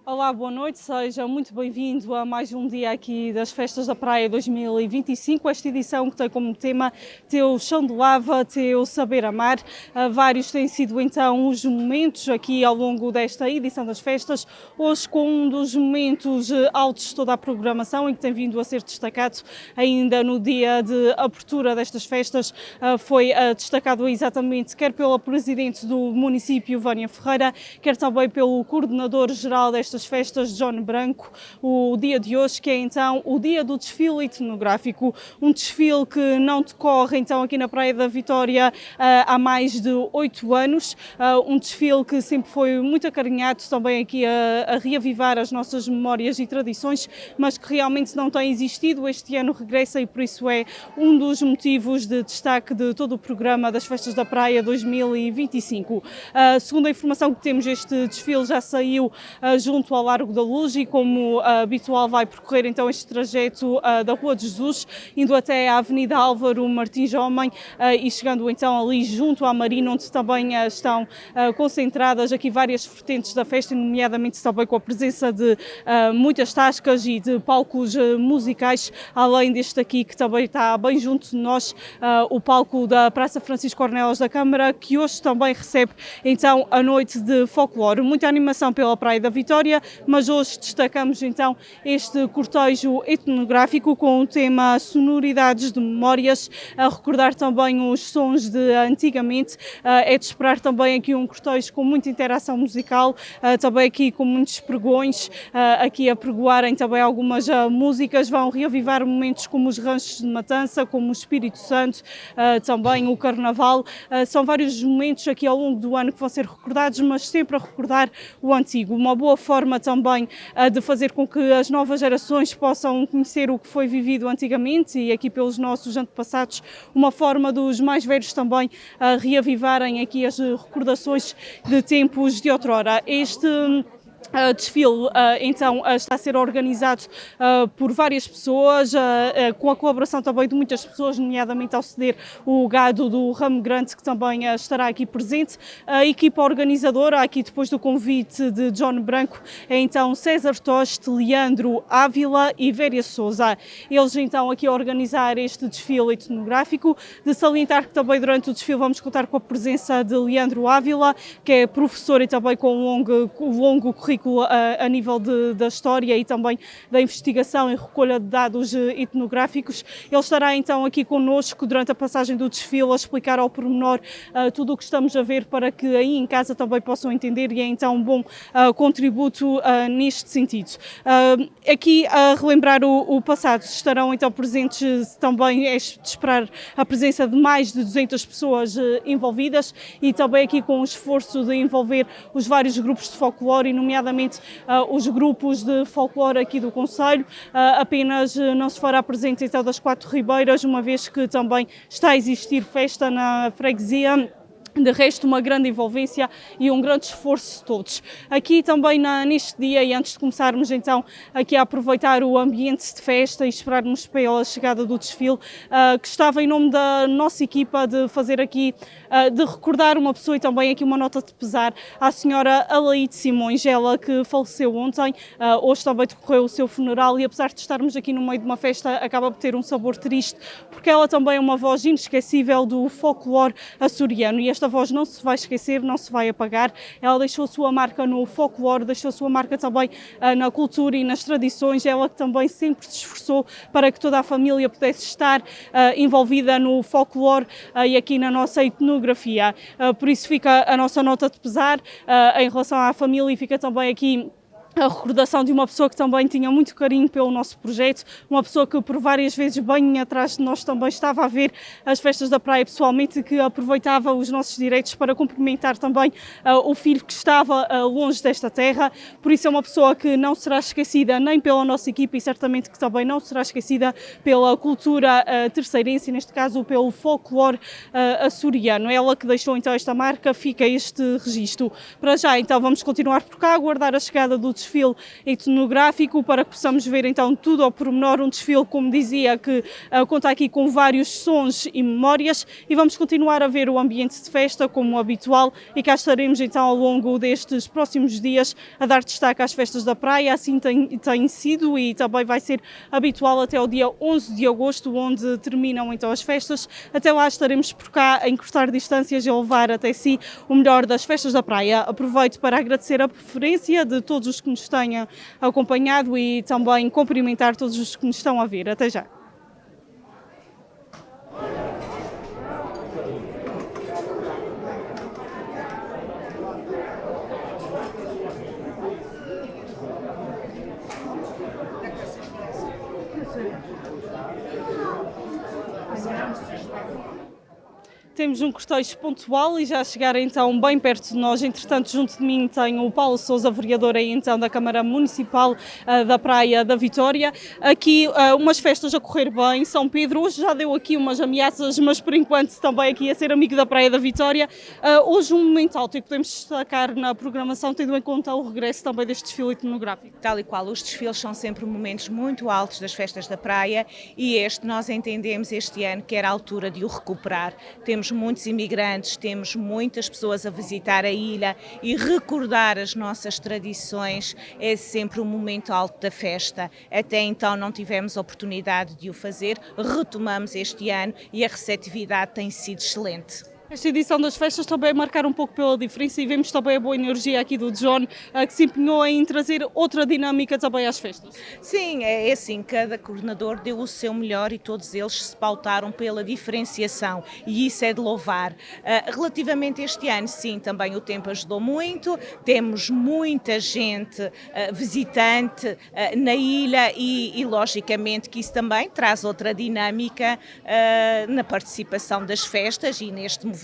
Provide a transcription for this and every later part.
Olá, boa noite, seja muito bem-vindo a mais um dia aqui das Festas da Praia 2025, esta edição que tem como tema Teu Chão de Lava, Teu Saber Amar. Vários têm sido então os momentos aqui ao longo desta edição das festas, hoje com um dos momentos altos de toda a programação e que tem vindo a ser destacado ainda no dia de abertura destas festas, foi destacado exatamente quer pela Presidente do município, Vânia Ferreira, quer também pelo Coordenador-Geral destas festas, John Branco, o dia de hoje, que é então o dia do desfile etnográfico, um desfile que não decorre então aqui na Praia da Vitória há mais de 8 anos, um desfile que sempre foi muito acarinhado também aqui a reavivar as nossas memórias e tradições, mas que realmente não tem existido, este ano regressa e por isso é um dos motivos de destaque de todo o programa das Festas da Praia 2025. Segundo a informação que temos, este desfile já saiu junto ao Largo da Luz e, como habitual, vai percorrer então este trajeto da Rua de Jesus, indo até à Avenida Álvaro Martins Homem e chegando então ali junto à Marina, onde também estão concentradas aqui várias vertentes da festa, nomeadamente também com a presença de muitas tascas e de palcos musicais, além deste aqui que também está bem junto de nós, o palco da Praça Francisco Ornelas da Câmara, que hoje também recebe então a noite de folclore. Muita animação pela Praia da Vitória, mas hoje destacamos então este cortejo etnográfico com o tema Sonoridades de Memórias, a recordar também os sons de antigamente. É de esperar também aqui um cortejo com muita interação musical, também aqui com muitos pregões, aqui a pregoarem também algumas músicas, vão reavivar momentos como os ranchos de matança, como o Espírito Santo, também o Carnaval. São vários momentos aqui ao longo do ano que vão ser recordados, mas sempre a recordar o antigo. Uma boa forma também de fazer com que as novas gerações possam conhecer o que foi vivido antigamente e aqui pelos nossos antepassados, uma forma dos mais velhos também reavivarem aqui as recordações de tempos de outrora. Este desfile então está a ser organizado por várias pessoas, com a colaboração também de muitas pessoas, nomeadamente ao ceder o gado do Ramo Grande, que também estará aqui presente. A equipa organizadora, aqui depois do convite de John Branco, é então César Toste, Leandro Ávila e Véria Sousa. Eles então aqui a organizar este desfile etnográfico. De salientar que também durante o desfile vamos contar com a presença de Leandro Ávila, que é professor e também com um longo currículo a nível da história e também da investigação e recolha de dados etnográficos. Ele estará então aqui connosco durante a passagem do desfile a explicar ao pormenor tudo o que estamos a ver para que aí em casa também possam entender e é então um bom contributo neste sentido. Aqui a relembrar o passado estarão então presentes também, é de esperar a presença de mais de 200 pessoas envolvidas e também aqui com o esforço de envolver os vários grupos de folclore e nomeadamente os grupos de folclore aqui do concelho. Apenas não se fará presente então das Quatro Ribeiras, uma vez que também está a existir festa na freguesia. De resto, uma grande envolvência e um grande esforço de todos. Aqui também neste dia, e antes de começarmos então aqui a aproveitar o ambiente de festa e esperarmos pela chegada do desfile, gostava em nome da nossa equipa de fazer aqui, de recordar uma pessoa e também aqui uma nota de pesar à senhora Alaide Simões, ela que faleceu ontem, hoje também decorreu o seu funeral e apesar de estarmos aqui no meio de uma festa, acaba por ter um sabor triste, porque ela também é uma voz inesquecível do folclore açoriano e esta voz não se vai esquecer, não se vai apagar. Ela deixou a sua marca no folclore, deixou a sua marca também na cultura e nas tradições. Ela que também sempre se esforçou para que toda a família pudesse estar envolvida no folclore e aqui na nossa etnografia. Por isso fica a nossa nota de pesar em relação à família e fica também aqui a recordação de uma pessoa que também tinha muito carinho pelo nosso projeto, uma pessoa que por várias vezes bem atrás de nós também estava a ver as festas da praia pessoalmente e que aproveitava os nossos direitos para cumprimentar também o filho que estava longe desta terra. Por isso é uma pessoa que não será esquecida nem pela nossa equipa e certamente que também não será esquecida pela cultura terceirense, neste caso pelo folclore açoriano. Ela que deixou então esta marca, fica este registro. Para já então vamos continuar por cá, aguardar a chegada do desfile desfile etnográfico, para que possamos ver então tudo ao pormenor, um desfile, como dizia, que conta aqui com vários sons e memórias, e vamos continuar a ver o ambiente de festa como habitual, e cá estaremos então ao longo destes próximos dias a dar destaque às festas da praia. Assim tem sido e também vai ser habitual até o dia 11 de agosto, onde terminam então as festas. Até lá estaremos por cá a encurtar distâncias e a levar até si o melhor das festas da praia. Aproveito para agradecer a preferência de todos os que nos tenham acompanhado e também cumprimentar todos os que nos estão a ver. Até já. Temos um cortejo pontual e já chegar então bem perto de nós. Entretanto, junto de mim tenho o Paulo Sousa, vereador aí então da Câmara Municipal da Praia da Vitória. Aqui umas festas a correr bem. São Pedro hoje já deu aqui umas ameaças, mas por enquanto também aqui a ser amigo da Praia da Vitória. Hoje um momento alto e que podemos destacar na programação, tendo em conta o regresso também deste desfile etnográfico. Tal e qual, os desfiles são sempre momentos muito altos das festas da praia e nós entendemos este ano que era a altura de o recuperar. Temos muitos imigrantes, temos muitas pessoas a visitar a ilha e recordar as nossas tradições é sempre um momento alto da festa. Até então não tivemos a oportunidade de o fazer, retomamos este ano e a receptividade tem sido excelente. Esta edição das festas também é marcar um pouco pela diferença e vemos também a boa energia aqui do John, que se empenhou em trazer outra dinâmica também às festas. Sim, é assim, cada coordenador deu o seu melhor e todos eles se pautaram pela diferenciação e isso é de louvar. Relativamente a este ano, sim, também o tempo ajudou muito, temos muita gente visitante na ilha e logicamente que isso também traz outra dinâmica na participação das festas e neste movimento.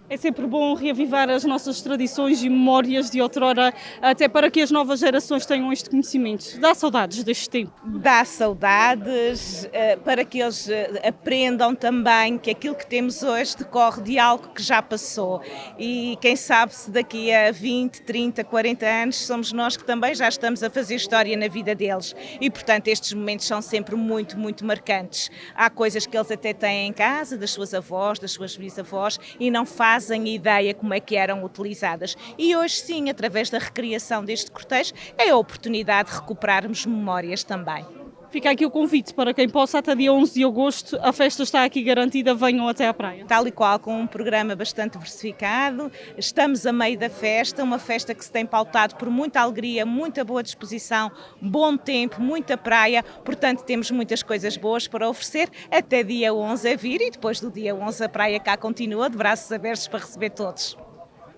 É sempre bom reavivar as nossas tradições e memórias de outrora, até para que as novas gerações tenham este conhecimento. Dá saudades deste tempo? Dá saudades, para que eles aprendam também que aquilo que temos hoje decorre de algo que já passou. E quem sabe se daqui a 20, 30, 40 anos somos nós que também já estamos a fazer história na vida deles. E, portanto, estes momentos são sempre muito, muito marcantes. Há coisas que eles até têm em casa, das suas avós, das suas bisavós, e não fazem ideia como é que eram utilizadas. E hoje sim, através da recriação deste cortejo, é a oportunidade de recuperarmos memórias também. Fica aqui o convite para quem possa, até dia 11 de agosto, a festa está aqui garantida, venham até à praia. Tal e qual, com um programa bastante diversificado, estamos a meio da festa, uma festa que se tem pautado por muita alegria, muita boa disposição, bom tempo, muita praia, portanto temos muitas coisas boas para oferecer, até dia 11 a vir e depois do dia 11 a praia cá continua de braços abertos para receber todos.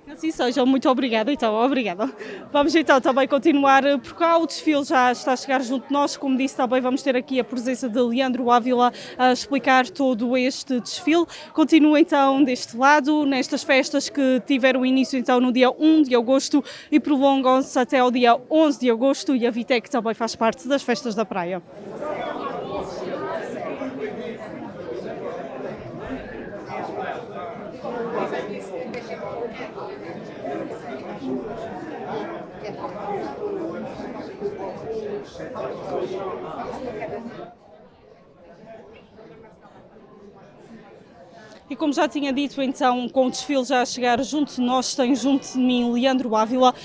Assim seja, muito obrigada então, obrigada. Vamos então também continuar por cá, o desfile já está a chegar junto de nós, como disse também vamos ter aqui a presença de Leandro Ávila a explicar todo este desfile. Continua então deste lado, nestas festas que tiveram início então no dia 1 de agosto e prolongam-se até ao dia 11 de agosto e a Vitec também faz parte das festas da praia. E como já tinha dito, então, com o desfile já a chegar junto de nós, tem junto de mim Leandro Ávila,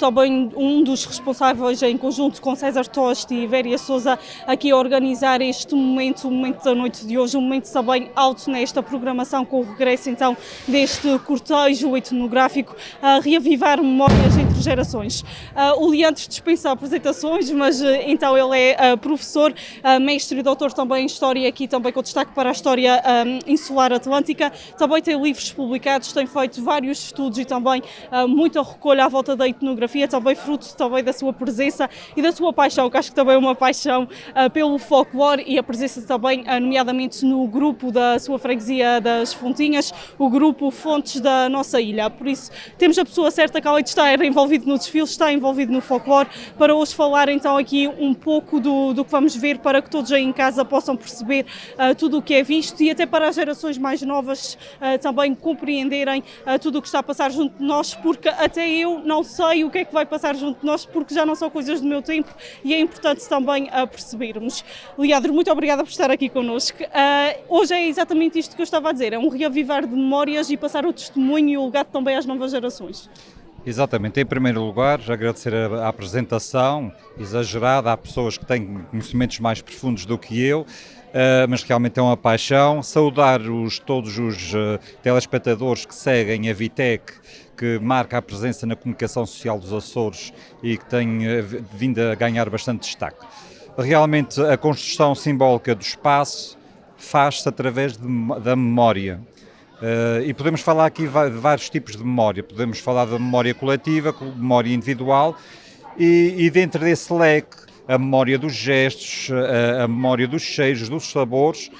também um dos responsáveis em conjunto com César Toste e Véria Sousa, aqui a organizar este momento, o momento da noite de hoje, um momento também alto nesta programação, com o regresso então deste cortejo etnográfico, a reavivar memórias entre gerações. O Leandro dispensa apresentações, mas então ele é professor, mestre e doutor também em História, aqui também com destaque para a História insular atlântica. Também tem livros publicados, tem feito vários estudos e também muita recolha à volta da etnografia, também fruto também da sua presença e da sua paixão, que acho que também é uma paixão pelo folclore e a presença também, nomeadamente no grupo da sua freguesia das Fontinhas, o grupo Fontes da nossa ilha. Por isso, temos a pessoa certa que além de estar envolvido no desfile, está envolvido no folclore, para hoje falar então aqui um pouco do que vamos ver, para que todos aí em casa possam perceber tudo o que é visto e até para as gerações mais novas também compreenderem tudo o que está a passar junto de nós, porque até eu não sei o que é que vai passar junto de nós, porque já não são coisas do meu tempo e é importante também percebermos. Leandro, muito obrigada por estar aqui connosco. Hoje é exatamente isto que eu estava a dizer, é um reavivar de memórias e passar o testemunho e o legado também às novas gerações. Exatamente. Em primeiro lugar, agradecer a apresentação exagerada. Há pessoas que têm conhecimentos mais profundos do que eu, mas realmente é uma paixão. Saudar todos os telespectadores que seguem a Vitec, que marca a presença na comunicação social dos Açores e que tem vindo a ganhar bastante destaque. Realmente a construção simbólica do espaço faz-se através da memória. E podemos falar aqui de vários tipos de memória. Podemos falar da memória coletiva, memória individual e dentro desse leque a memória dos gestos, a memória dos cheiros, dos sabores.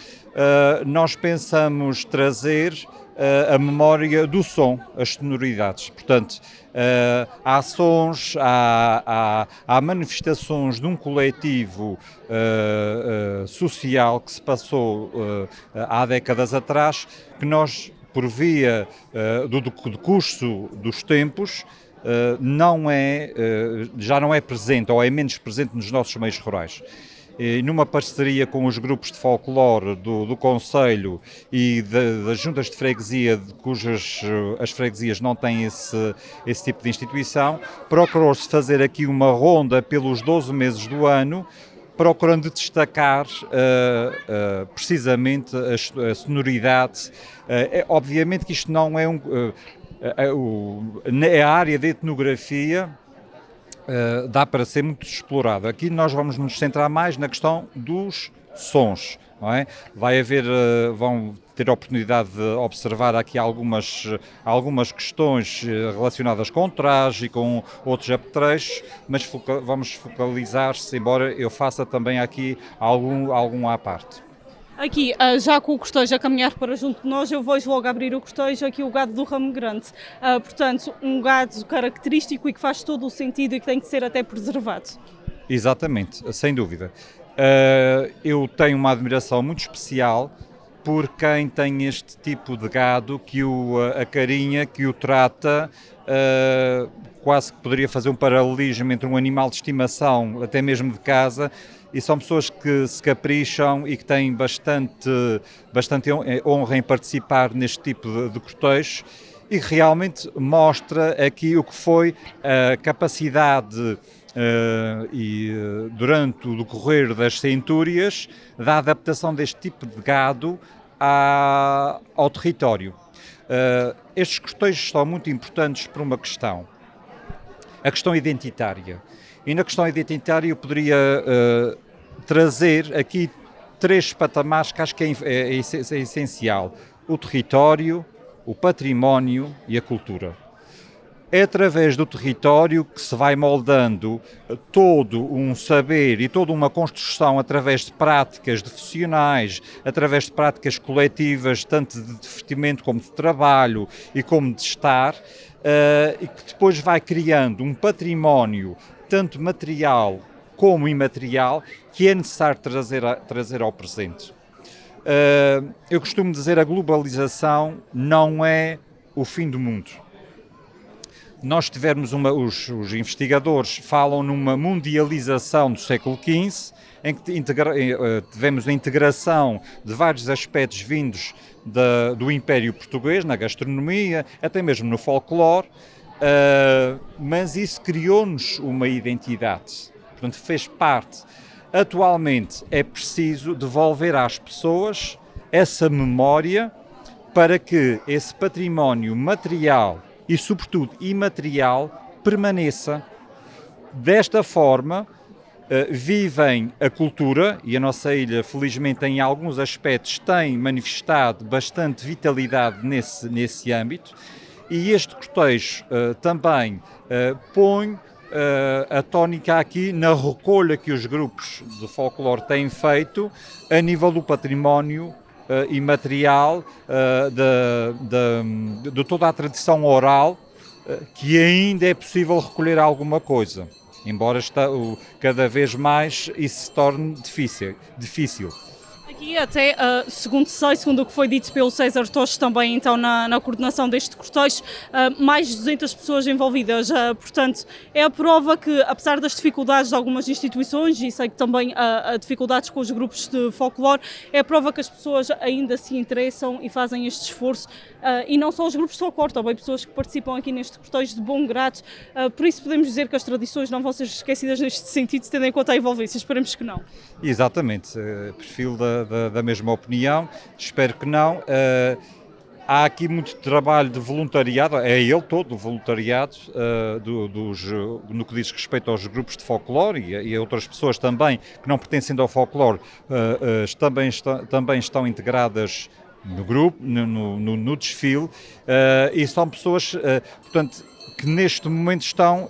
Nós pensamos trazer a memória do som, as sonoridades. Portanto, há sons, há manifestações de um coletivo social que se passou há décadas atrás, que nós, por via do decurso dos tempos, já não é presente ou é menos presente nos nossos meios rurais. E numa parceria com os grupos de folclore do Conselho e das juntas de freguesia, cujas as freguesias não têm esse tipo de instituição, procurou-se fazer aqui uma ronda pelos 12 meses do ano, procurando destacar precisamente a sonoridade. Obviamente que isto não é a área de etnografia dá para ser muito explorado. Aqui nós vamos nos centrar mais na questão dos sons, não é? Vão ter a oportunidade de observar aqui algumas questões relacionadas com o traje e com outros apetrechos, mas vamos focalizar-se, embora eu faça também aqui algum à parte. Aqui, já com o cortejo a caminhar para junto de nós, eu vejo logo abrir o cortejo aqui o gado do Ramo Grande. Portanto, um gado característico e que faz todo o sentido e que tem que ser até preservado. Exatamente, sem dúvida. Eu tenho uma admiração muito especial por quem tem este tipo de gado, que o acarinha, que o trata, quase que poderia fazer um paralelismo entre um animal de estimação, até mesmo de casa, e são pessoas que se capricham e que têm bastante honra em participar neste tipo de cortejos e que realmente mostra aqui o que foi a capacidade durante o decorrer das centúrias da adaptação deste tipo de gado ao território. Estes cortejos são muito importantes por uma questão, a questão identitária. E na questão identitária eu poderia trazer aqui 3 patamares que acho que é essencial: o território, o património e a cultura. É através do território que se vai moldando todo um saber e toda uma construção através de práticas devocionais, através de práticas coletivas, tanto de divertimento como de trabalho e como de estar, e que depois vai criando um património tanto material como imaterial que é necessário trazer ao presente. Eu costumo dizer, a globalização não é o fim do mundo. Nós os investigadores falam numa mundialização do século XV, em que tivemos a integração de vários aspectos vindos do Império Português, na gastronomia, até mesmo no folclore, mas isso criou-nos uma identidade, portanto fez parte. Atualmente é preciso devolver às pessoas essa memória para que esse património material e, sobretudo, imaterial permaneça. Desta forma, vivem a cultura, e a nossa ilha, felizmente, em alguns aspectos, tem manifestado bastante vitalidade nesse âmbito, e este cortejo também põe a tónica aqui na recolha que os grupos de folclore têm feito a nível do património imaterial, de toda a tradição oral, que ainda é possível recolher alguma coisa, embora cada vez mais isso se torne difícil. Aqui até, segundo sei, segundo o que foi dito pelo César Toche também então na coordenação deste cortejo, mais de 200 pessoas envolvidas, portanto é a prova que apesar das dificuldades de algumas instituições e sei que também há dificuldades com os grupos de folclore, é a prova que as pessoas ainda se interessam e fazem este esforço e não só os grupos de folclore, também pessoas que participam aqui neste cortejo de bom grado, por isso podemos dizer que as tradições não vão ser esquecidas neste sentido, tendo em conta a envolvência, esperemos que não. Exatamente, perfil da mesma opinião, espero que não. Há aqui muito trabalho de voluntariado, é ele todo o voluntariado, no que diz respeito aos grupos de folclore e a outras pessoas também que não pertencem ao folclore, também estão integradas no grupo, no desfile, e são pessoas, portanto, que neste momento estão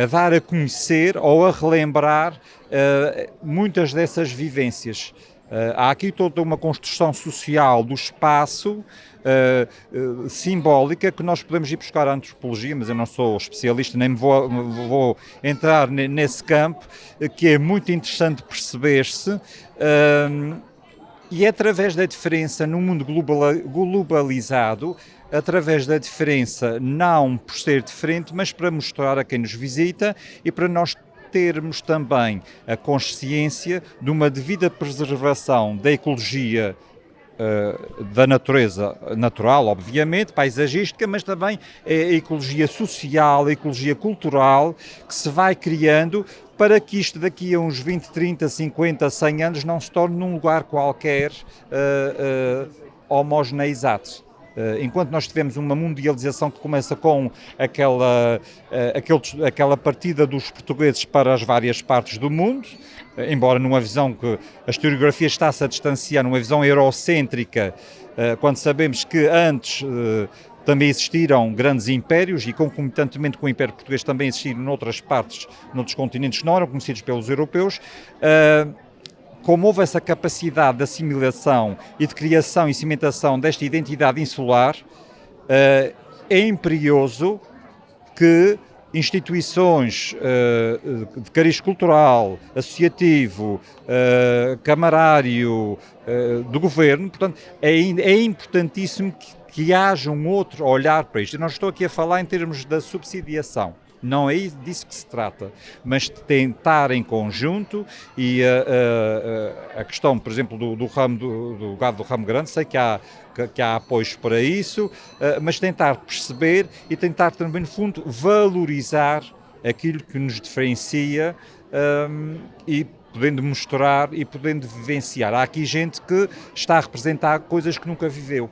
a dar a conhecer ou a relembrar muitas dessas vivências. Há aqui toda uma construção social do espaço simbólica que nós podemos ir buscar à antropologia, mas eu não sou especialista, nem vou entrar nesse campo, que é muito interessante perceber-se. E é através da diferença no mundo globalizado, através da diferença não por ser diferente, mas para mostrar a quem nos visita e para nós termos também a consciência de uma devida preservação da ecologia da natureza natural, obviamente, paisagística, mas também a ecologia social, a ecologia cultural que se vai criando para que isto daqui a uns 20, 30, 50, 100 anos não se torne num lugar qualquer homogeneizado. Enquanto nós tivemos uma mundialização que começa com aquela partida dos portugueses para as várias partes do mundo, embora numa visão que a historiografia está-se a distanciar, numa visão eurocêntrica, quando sabemos que antes também existiram grandes impérios e concomitantemente com o Império Português também existiram noutras partes, noutros continentes que não eram conhecidos pelos europeus. Como houve essa capacidade de assimilação e de criação e cimentação desta identidade insular, é imperioso que instituições de cariz cultural, associativo, camarário, do governo, portanto, é importantíssimo que haja um outro olhar para isto. Eu não estou aqui a falar em termos da subsidiação. Não é disso que se trata, mas de tentar em conjunto e a questão, por exemplo, do gado do ramo grande, sei que há apoios para isso, mas tentar perceber e tentar também, no fundo, valorizar aquilo que nos diferencia e podendo mostrar e podendo vivenciar. Há aqui gente que está a representar coisas que nunca viveu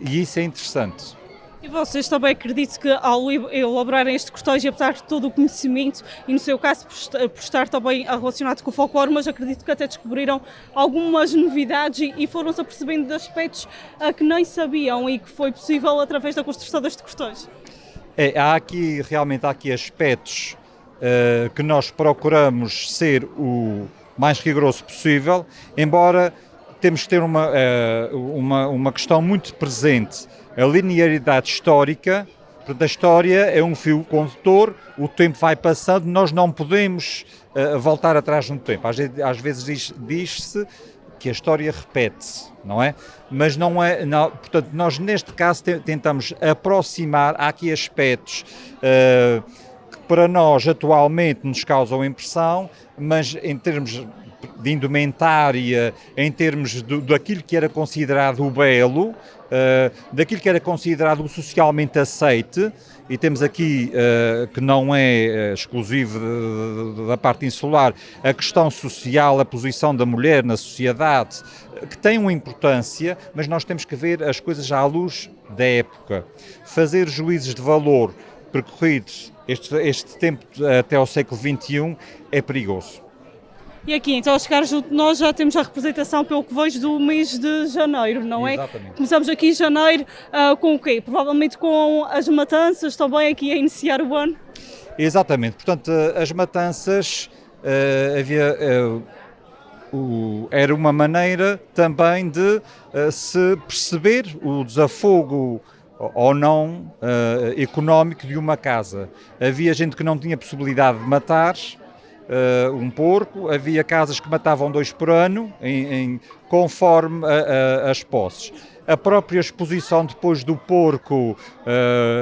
e isso é interessante. E vocês também acredito que ao elaborarem este cortejo, apesar de todo o conhecimento, e no seu caso por estar também relacionado com o folclore, mas acredito que até descobriram algumas novidades e foram-se apercebendo de aspectos que nem sabiam e que foi possível através da construção deste cortejo. Realmente há aqui aspectos que nós procuramos ser o mais rigoroso possível, embora temos que ter uma questão muito presente. A linearidade histórica, portanto, a história é um fio condutor, o tempo vai passando, nós não podemos voltar atrás no tempo. Às vezes diz-se que a história repete-se, não é? Mas não é, não, portanto, nós neste caso tentamos aproximar, há aqui aspectos que para nós atualmente nos causam impressão, mas em termos de indumentária, em termos daquilo que era considerado o belo, daquilo que era considerado o socialmente aceite, e temos aqui, que não é exclusivo da parte insular, a questão social, a posição da mulher na sociedade, que tem uma importância, mas nós temos que ver as coisas à luz da época. Fazer juízes de valor percorridos este tempo até ao século XXI é perigoso. E aqui, então, a chegar junto de nós, já temos a representação, pelo que vejo, do mês de janeiro, não é? Exatamente. Começamos aqui em janeiro com o quê? Provavelmente com as matanças também aqui a iniciar o ano? Exatamente. Portanto, as matanças era uma maneira também de se perceber o desafogo ou não económico de uma casa. Havia gente que não tinha possibilidade de matar, um porco, havia casas que matavam 2 por ano, conforme as posses. A própria exposição depois do porco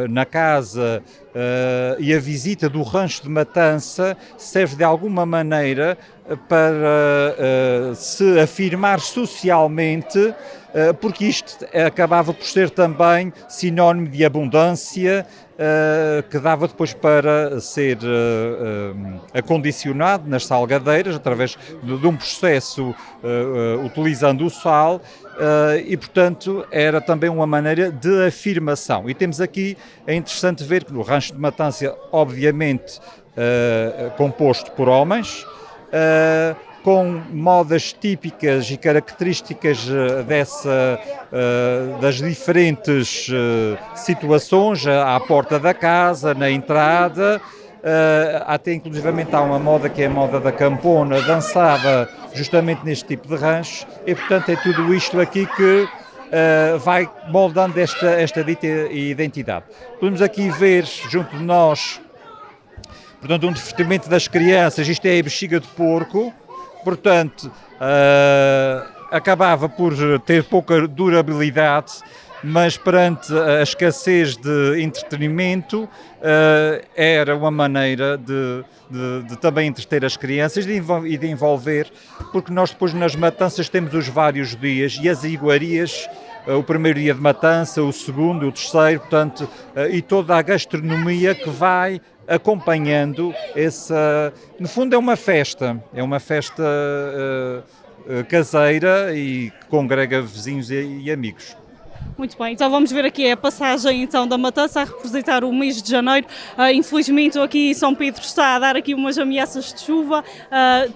na casa e a visita do rancho de matança serve de alguma maneira para se afirmar socialmente, porque isto acabava por ser também sinónimo de abundância, que dava depois para ser acondicionado nas salgadeiras através de um processo utilizando o sal, e portanto era também uma maneira de afirmação. E temos aqui, é interessante ver que no rancho de matança, obviamente composto por homens, com modas típicas e características das diferentes situações, à porta da casa, na entrada, até inclusivamente há uma moda que é a moda da campona, dançada justamente neste tipo de rancho, e portanto é tudo isto aqui que vai moldando esta dita identidade. Podemos aqui ver junto de nós, portanto, um divertimento das crianças. Isto é a bexiga de porco. Portanto, acabava por ter pouca durabilidade, mas perante a escassez de entretenimento, era uma maneira de também entreter as crianças e de envolver, porque nós depois nas matanças temos os vários dias e as iguarias, o primeiro dia de matança, o segundo, o terceiro, portanto, e toda a gastronomia que vai acompanhando no fundo é uma festa caseira e que congrega vizinhos e amigos. Muito bem, então vamos ver aqui a passagem então da matança a representar o mês de janeiro. Infelizmente aqui São Pedro está a dar aqui umas ameaças de chuva,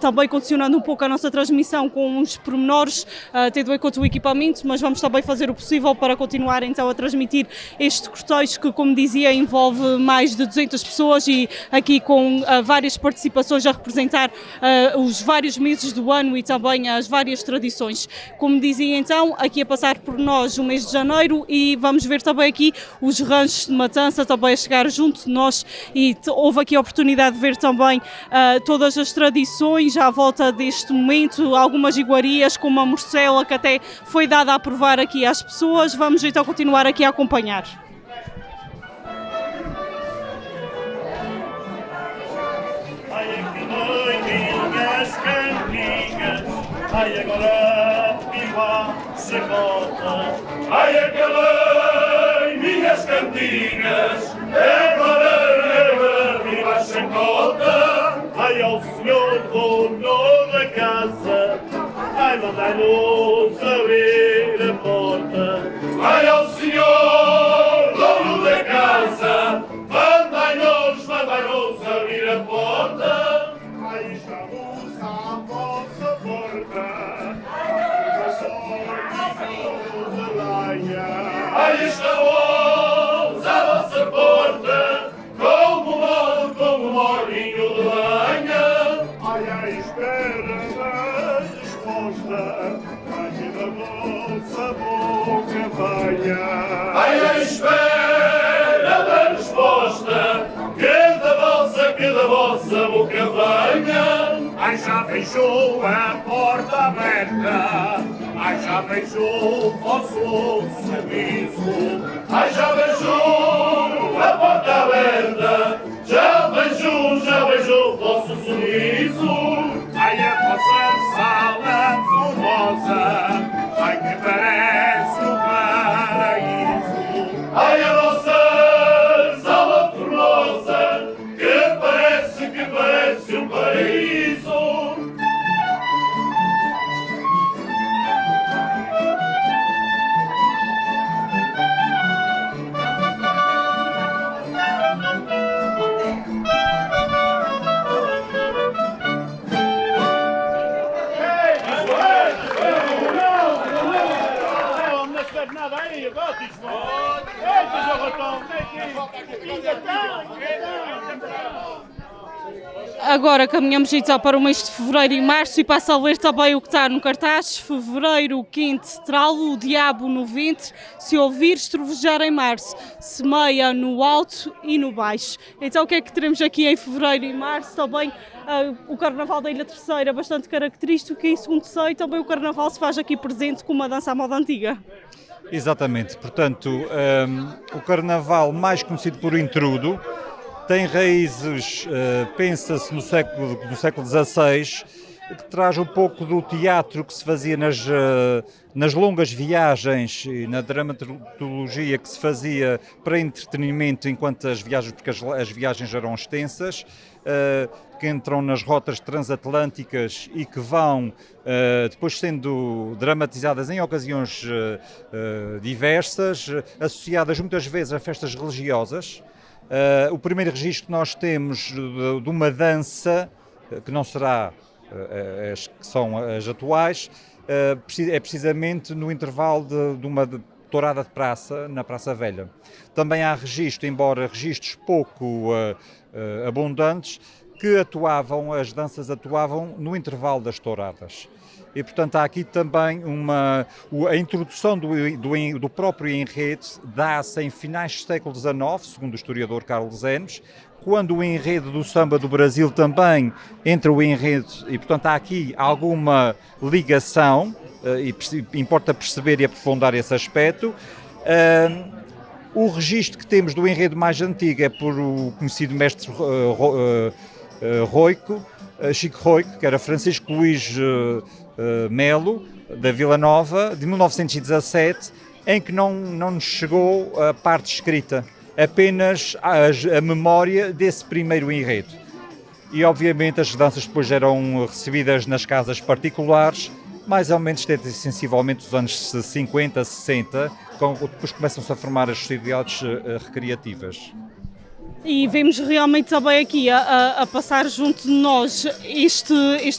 também condicionando um pouco a nossa transmissão com uns pormenores, tendo em conta o equipamento, mas vamos também fazer o possível para continuar então a transmitir este cortejo que, como dizia, envolve mais de 200 pessoas e aqui com várias participações a representar os vários meses do ano e também as várias tradições. Como dizia então, aqui a passar por nós o mês de janeiro, e vamos ver também aqui os ranchos de matança também a chegar junto de nós, e houve aqui a oportunidade de ver também todas as tradições à volta deste momento, algumas iguarias como a morcela que até foi dada a provar aqui às pessoas. Vamos então continuar aqui a acompanhar. Ai, agora viva se conta. Ai, acalei minhas cantigas. Agora viva se conta. Ai, ao senhor dono da casa. Ai, mandai-nos abrir a porta. Ai, ao senhor dono da casa. Mandai-nos abrir a porta. Ai, estamos à vossa porta. Aí estamos à vossa porta, como um morrinho de lenha. Ai, à espera da resposta, ai, que da vossa boca venha. Ai, à espera da resposta, que da vossa boca venha. Ai, já deixou a porta aberta. Ai, já beijou o vosso serviço. Ai, já beijou a porta aberta. Já beijou o vosso sorriso. Ai, a vossa sala formosa. Ai, que parece um paraíso. Ai, a vossa sala formosa. Que parece um paraíso. Nada aí, agora isso vai. Eita, já voltou. Agora caminhamos então para o mês de fevereiro e março e passa a ler também o que está no cartaz. Fevereiro quente, tralo, o diabo no ventre, se ouvires trovejar em março, semeia no alto e no baixo. Então o que é que teremos aqui em fevereiro e março? Também o Carnaval da Ilha Terceira, bastante característico, e segundo sei, também o Carnaval se faz aqui presente com uma dança à moda antiga. Exatamente, portanto, o Carnaval, mais conhecido por intrudo, tem raízes, pensa-se, no século XVI, que traz um pouco do teatro que se fazia nas longas viagens e na dramaturgia que se fazia para entretenimento enquanto as viagens, porque as viagens eram extensas, que entram nas rotas transatlânticas e que vão depois sendo dramatizadas em ocasiões diversas, associadas muitas vezes a festas religiosas. O primeiro registro que nós temos de uma dança, que não será as que são as atuais, é precisamente no intervalo de uma tourada de praça, na Praça Velha. Também há registro, embora registros pouco abundantes, que as danças atuavam no intervalo das touradas. E, portanto, há aqui também a introdução do próprio enredo dá-se em finais do século XIX, segundo o historiador Carlos Enes, quando o enredo do samba do Brasil também entra o enredo, e, portanto, há aqui alguma ligação, e importa perceber e aprofundar esse aspecto. O registro que temos do enredo mais antigo é por o conhecido mestre Chico Roico, que era Francisco Luís Melo, da Vila Nova, de 1917, em que não nos chegou a parte escrita, apenas a memória desse primeiro enredo. E, obviamente, as danças depois eram recebidas nas casas particulares, mais ou menos sensivelmente dos anos 50, 60, depois começam-se a formar as sociedades recreativas. E vemos realmente também aqui a passar junto de nós este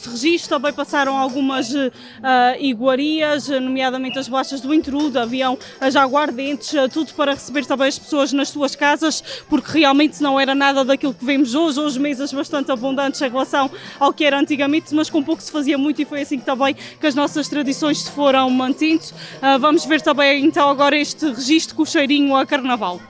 registro. Também passaram algumas iguarias, nomeadamente as bolachas do intrudo, haviam as aguardentes, tudo para receber também as pessoas nas suas casas, porque realmente não era nada daquilo que vemos hoje mesas bastante abundantes em relação ao que era antigamente, mas com pouco se fazia muito, e foi assim que também que as nossas tradições se foram mantendo. Vamos ver também então agora este registro com o cheirinho a Carnaval.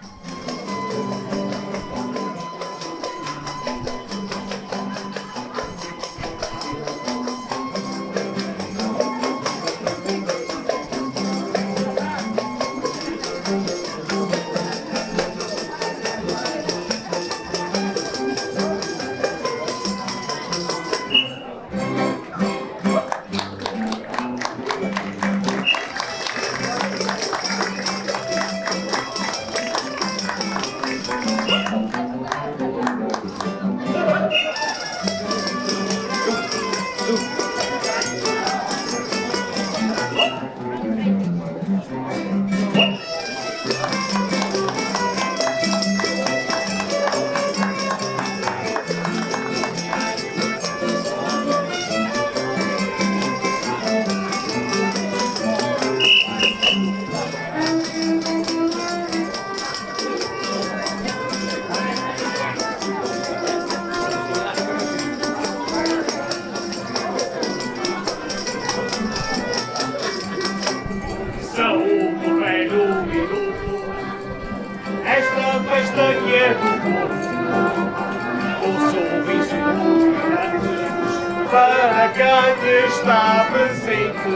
Para quem está presente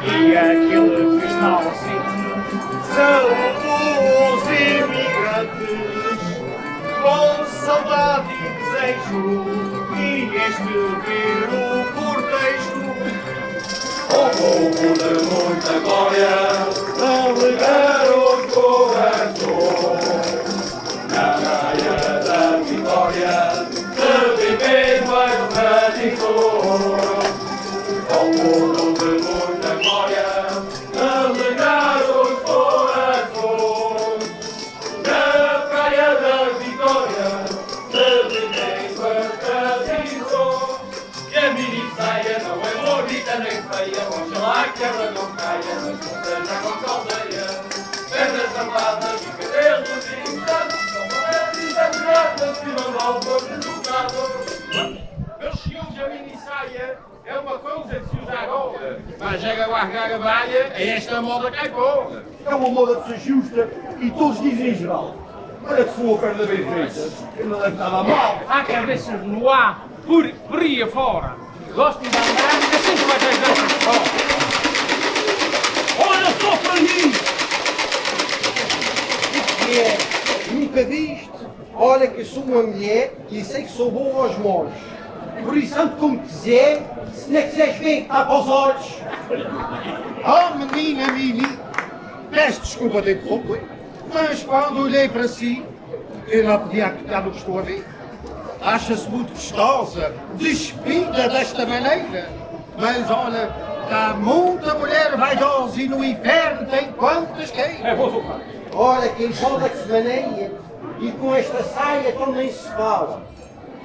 e aquele que está ausente são os imigrantes com saudade e desejo, e este ver o cortejo. O povo de muita glória alegar os corações na praia da vitória, revivendo as tradições. Ao povo de muita glória alegrar os corações na praia da vitória, revivendo as tradições. Que a minissaia não é bonita nem feia, oxalá que ela não caia nas pontas da nossa aldeia. Pedras armadas e cabelos e instantes, são palavras exageradas que não dão cor de resultado. Mas é largar a malha, esta moda cai fora. É uma moda que se ajusta e todos dizem em geral. Olha que for a perna bem feita, eu não levo nada a mal. Há cabeças no ar, por aí fora. Gosto de andar, que sempre vai ter graças fora. Olha só para mim! Que é, nunca viste? Olha que eu sou uma mulher e sei que sou bom aos molhos. Por isso, tanto como quiser, se não quiseres ver, tapa os olhos. Oh, menina Mimi, peço desculpa de interromper, mas quando olhei para si, eu não podia acreditar no que estou a ver. Acha-se muito gostosa, despida desta maneira. Mas olha, há muita mulher vaidosa e no inferno tem quantas queiram. Olha, quem joga que se maneia e com esta saia então nem se fala.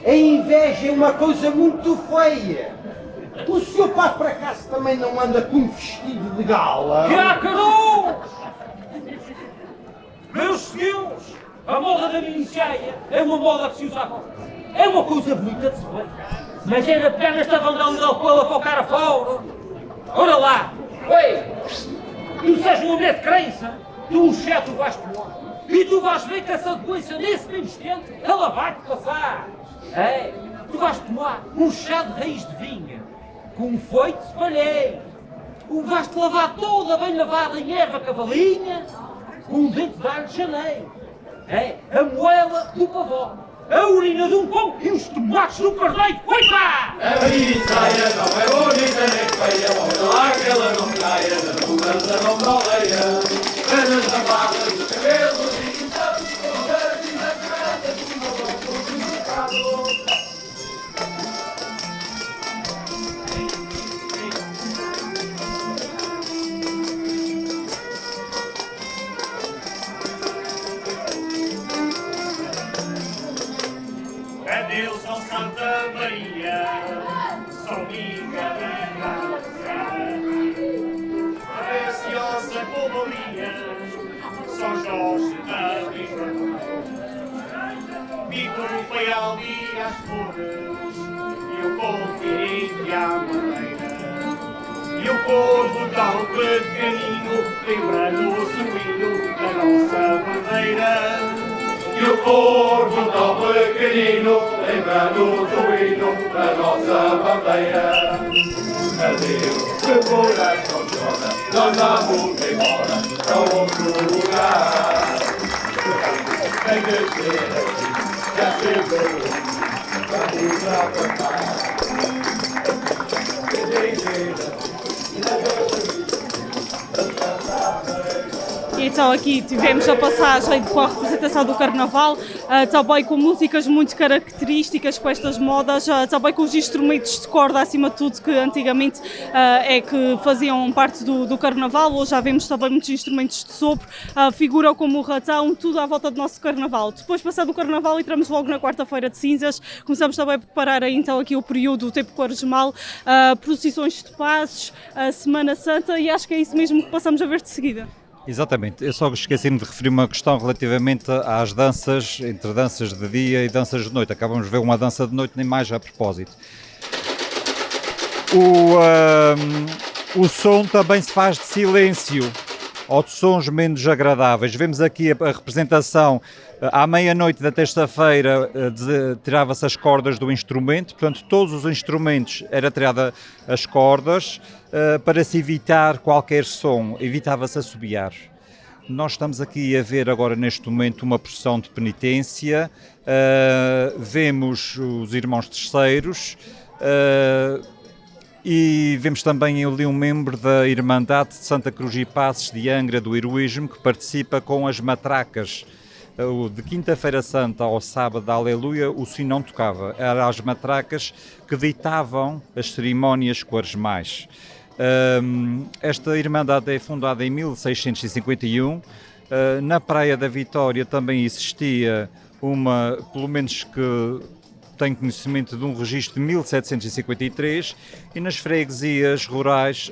A inveja é uma coisa muito feia. O senhor pai por acaso também não anda com um vestido de gala? Cacarões! Meus senhores, a moda da minissaia é uma moda que se usa agora. É uma coisa bonita de se ver. Mas era apenas estavam dando a cola para o cara fora. Ora lá! Ei! Tu sejas uma mulher de crença, tu um chefe vais tomar. E tu vais ver que essa doença, nesse mesmo instante, ela vai-te passar. É, tu vais tomar um chá de raiz de vinha, com um feito de palheiro. Vais-te lavar toda bem lavada em erva cavalinha, com um dente de alho de janeiro. É, a moela do pavó, a urina de um pão e os tomates do carneiro. Oi pá! A minissaia não é bonita nem feia, olha lá que ela não caia, na mudança não roleia, nas lavadas de cabelo e Adeus, São Santa Maria, São Miguel e Graça, Preciosa Covalia, São Jorge da Lisboa, Vitor o Feial e as flores, e o Colquirinho e a Madeira, e o corvo tão pequenino, lembrando o suíno da nossa bandeira. e o corvo tão pequenino, lembrando o hino da nossa bandeira. Adeus, que coração chora, nós vamos embora para outro lugar. Tem que ser assim, já chegou, vamos acabar. Então aqui tivemos a passagem com a representação do Carnaval, também com músicas muito características com estas modas, também com os instrumentos de corda acima de tudo que antigamente é que faziam parte do Carnaval. Hoje já vemos também muitos instrumentos de sopro, figuram como o ratão, tudo à volta do nosso Carnaval. Depois, passado o Carnaval, entramos logo na quarta-feira de cinzas, começamos também a preparar então aqui o período do tempo quaresmal, procissões de passos, a Semana Santa, e acho que é isso mesmo que passamos a ver de seguida. Exatamente, eu só esqueci-me de referir uma questão relativamente às danças, entre danças de dia e danças de noite. Acabamos de ver uma dança de noite, nem mais a propósito. O som também se faz de silêncio, ou de sons menos agradáveis. Vemos aqui a representação, à meia-noite da terça-feira tirava-se as cordas do instrumento, portanto todos os instrumentos era tirada as cordas para se evitar qualquer som, evitava-se assobiar. Nós estamos aqui a ver agora neste momento uma procissão de penitência, vemos os irmãos terceiros, e vemos também ali um membro da Irmandade de Santa Cruz e Passos de Angra do Heroísmo que participa com as matracas. De quinta-feira santa ao sábado da Aleluia o sino não tocava, eram as matracas que ditavam as cerimónias quaresmais. Esta Irmandade é fundada em 1651, na Praia da Vitória também existia uma, pelo menos que tenho conhecimento de um registro de 1753, e nas freguesias rurais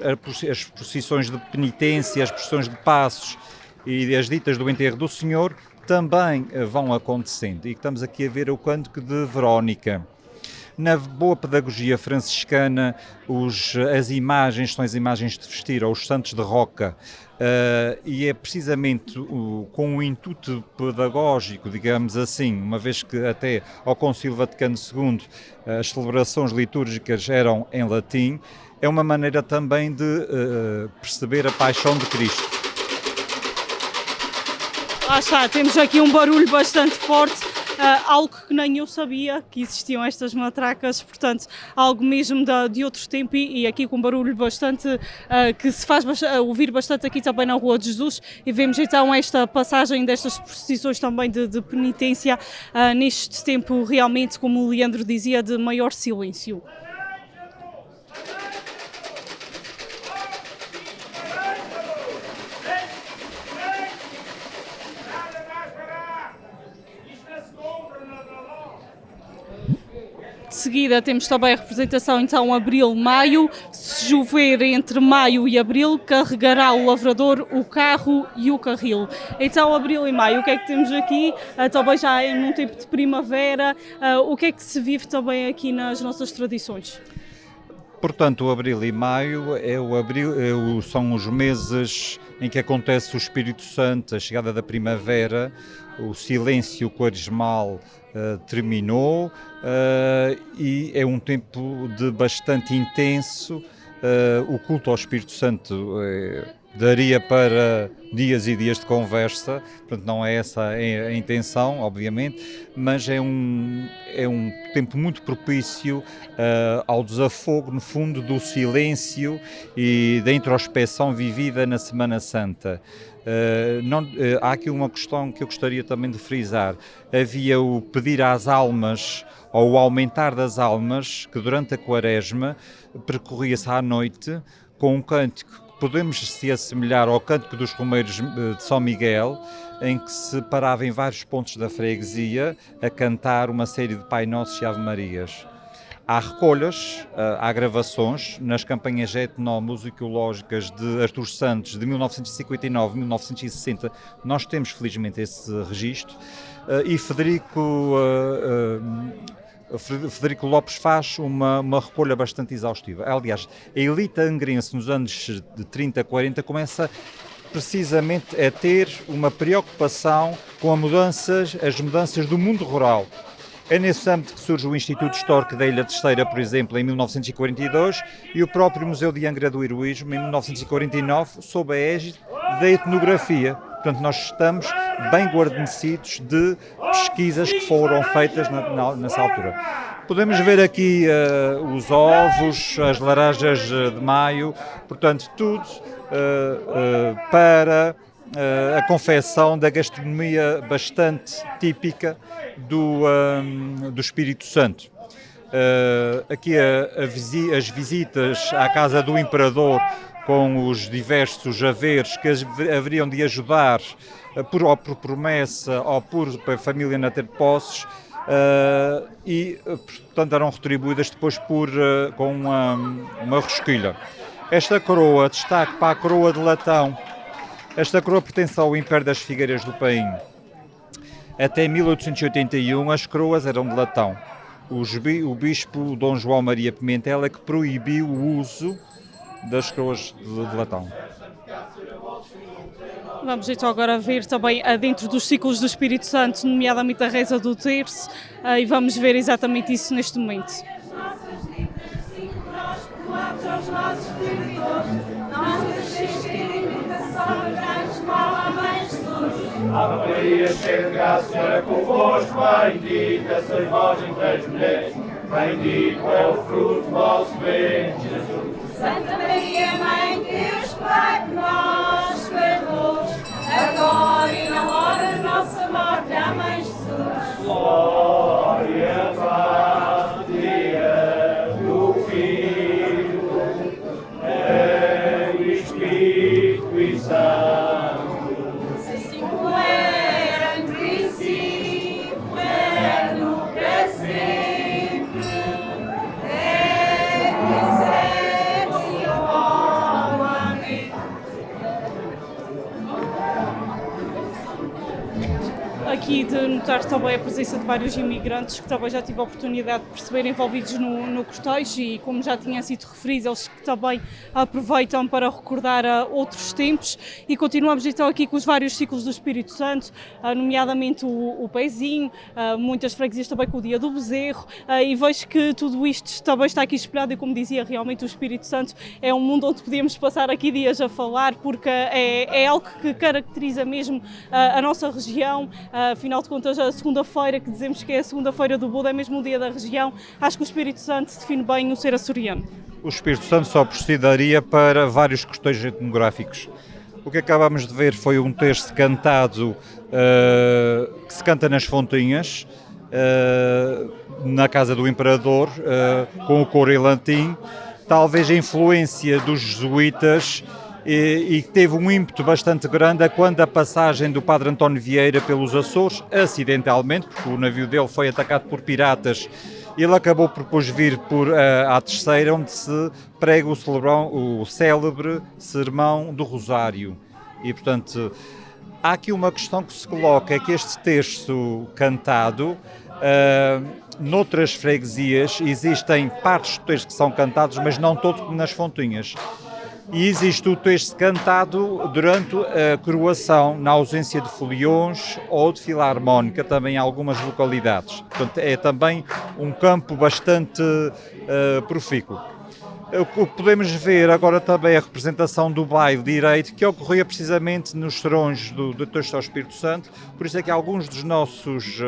as procissões de penitência, as procissões de passos e as ditas do enterro do Senhor também vão acontecendo, e estamos aqui a ver o Cântico de Verónica. Na boa pedagogia franciscana, as imagens são as imagens de vestir, ou os santos de roca, e é precisamente com o intuito pedagógico, digamos assim, uma vez que até ao Concílio Vaticano II as celebrações litúrgicas eram em latim, é uma maneira também de perceber a paixão de Cristo. Lá está, temos aqui um barulho bastante forte, algo que nem eu sabia que existiam estas matracas, portanto, algo mesmo de outro tempo e aqui com um barulho bastante, que se faz ouvir bastante aqui também na Rua de Jesus, e vemos então esta passagem destas procissões também de penitência, neste tempo realmente, como o Leandro dizia, de maior silêncio. De seguida temos também a representação então abril-maio. Se chover entre maio e abril, carregará o lavrador o carro e o carril. Então abril e maio, o que é que temos aqui? Também já é num tempo de primavera, o que é que se vive também aqui nas nossas tradições? Portanto, o abril e maio são os meses em que acontece o Espírito Santo, a chegada da primavera, o silêncio quaresmal terminou e é um tempo de bastante intenso. O culto ao Espírito Santo daria para dias e dias de conversa, portanto não é essa a intenção, obviamente, mas é um tempo muito propício ao desafogo, no fundo, do silêncio e da introspeção vivida na Semana Santa. Há aqui uma questão que eu gostaria também de frisar. Havia o pedir às almas, ou o aumentar das almas, que durante a Quaresma percorria-se à noite com um cântico. Podemos se assemelhar ao Cântico dos Romeiros de São Miguel, em que se parava em vários pontos da freguesia a cantar uma série de Pai Nossos e Ave Marias. Há recolhas, há gravações nas campanhas etnomusicológicas de Artur Santos de 1959-1960. Nós temos felizmente esse registro e Frederico Lopes faz uma recolha bastante exaustiva. Aliás, a elite angrense nos anos de 30, 40 começa precisamente a ter uma preocupação com as mudanças do mundo rural. É nesse âmbito que surge o Instituto Histórico da Ilha Terceira, por exemplo, em 1942, e o próprio Museu de Angra do Heroísmo, em 1949, sob a égide da etnografia. Portanto, nós estamos bem guarnecidos de pesquisas que foram feitas nessa altura. Podemos ver aqui os ovos, as laranjas de maio, portanto, tudo para a confecção da gastronomia bastante típica do Espírito Santo. Aqui as visitas à casa do Imperador com os diversos haveres que haveriam de ajudar ou por promessa ou por a família na ter posses e, portanto, eram retribuídas depois com uma rosquilha. Esta coroa, destaque para a coroa de latão. Esta coroa pertence ao Império das Figueiras do Paim. Até 1881 as coroas eram de latão. O bispo Dom João Maria Pimentel é que proibiu o uso das coroas de latão. Vamos então agora ver também dentro dos ciclos do Espírito Santo, nomeadamente a reza do terço, e vamos ver exatamente isso neste momento. Ave Maria, cheia de graça, Senhor é convosco, bendita sois vós entre as mulheres, bendito é o fruto do vosso ventre, Jesus. Santa Maria, Mãe de Deus, Pai por nós, perdoa-nos, agora e na hora de nossa morte. Amém, Jesus. Glória à Pátria, do Filho, do Espírito e Santo. notar também a presença de vários imigrantes que também já tive a oportunidade de perceber envolvidos no cortejo e, como já tinha sido referido, eles que também aproveitam para recordar outros tempos, e continuamos então aqui com os vários ciclos do Espírito Santo, nomeadamente o Pezinho, muitas freguesias também com o Dia do Bezerro, e vejo que tudo isto também está aqui espelhado e, como dizia, realmente o Espírito Santo é um mundo onde podíamos passar aqui dias a falar, porque é algo que caracteriza mesmo a nossa região. Afinal de contas, a segunda-feira, que dizemos que é a segunda-feira do Buda, é mesmo o dia da região. Acho que o Espírito Santo define bem o ser açoriano. O Espírito Santo só por si daria para vários questões etnográficos. O que acabámos de ver foi um texto cantado, que se canta nas Fontinhas, na casa do Imperador, com o coro em latim, talvez a influência dos jesuítas, e teve um ímpeto bastante grande quando a passagem do Padre António Vieira pelos Açores, acidentalmente, porque o navio dele foi atacado por piratas, ele acabou por depois vir à Terceira, onde se prega o célebre Sermão do Rosário. E, portanto, há aqui uma questão que se coloca, é que este texto cantado, noutras freguesias, existem partes do texto que são cantados, mas não todos nas Fontinhas. E existe o texto cantado durante a coroação, na ausência de foliões ou de filarmónica, também em algumas localidades. Portanto, é também um campo bastante profícuo. O que podemos ver agora também é a representação do baile direito, que ocorria precisamente nos serões do texto ao Espírito Santo. Por isso é que alguns dos nossos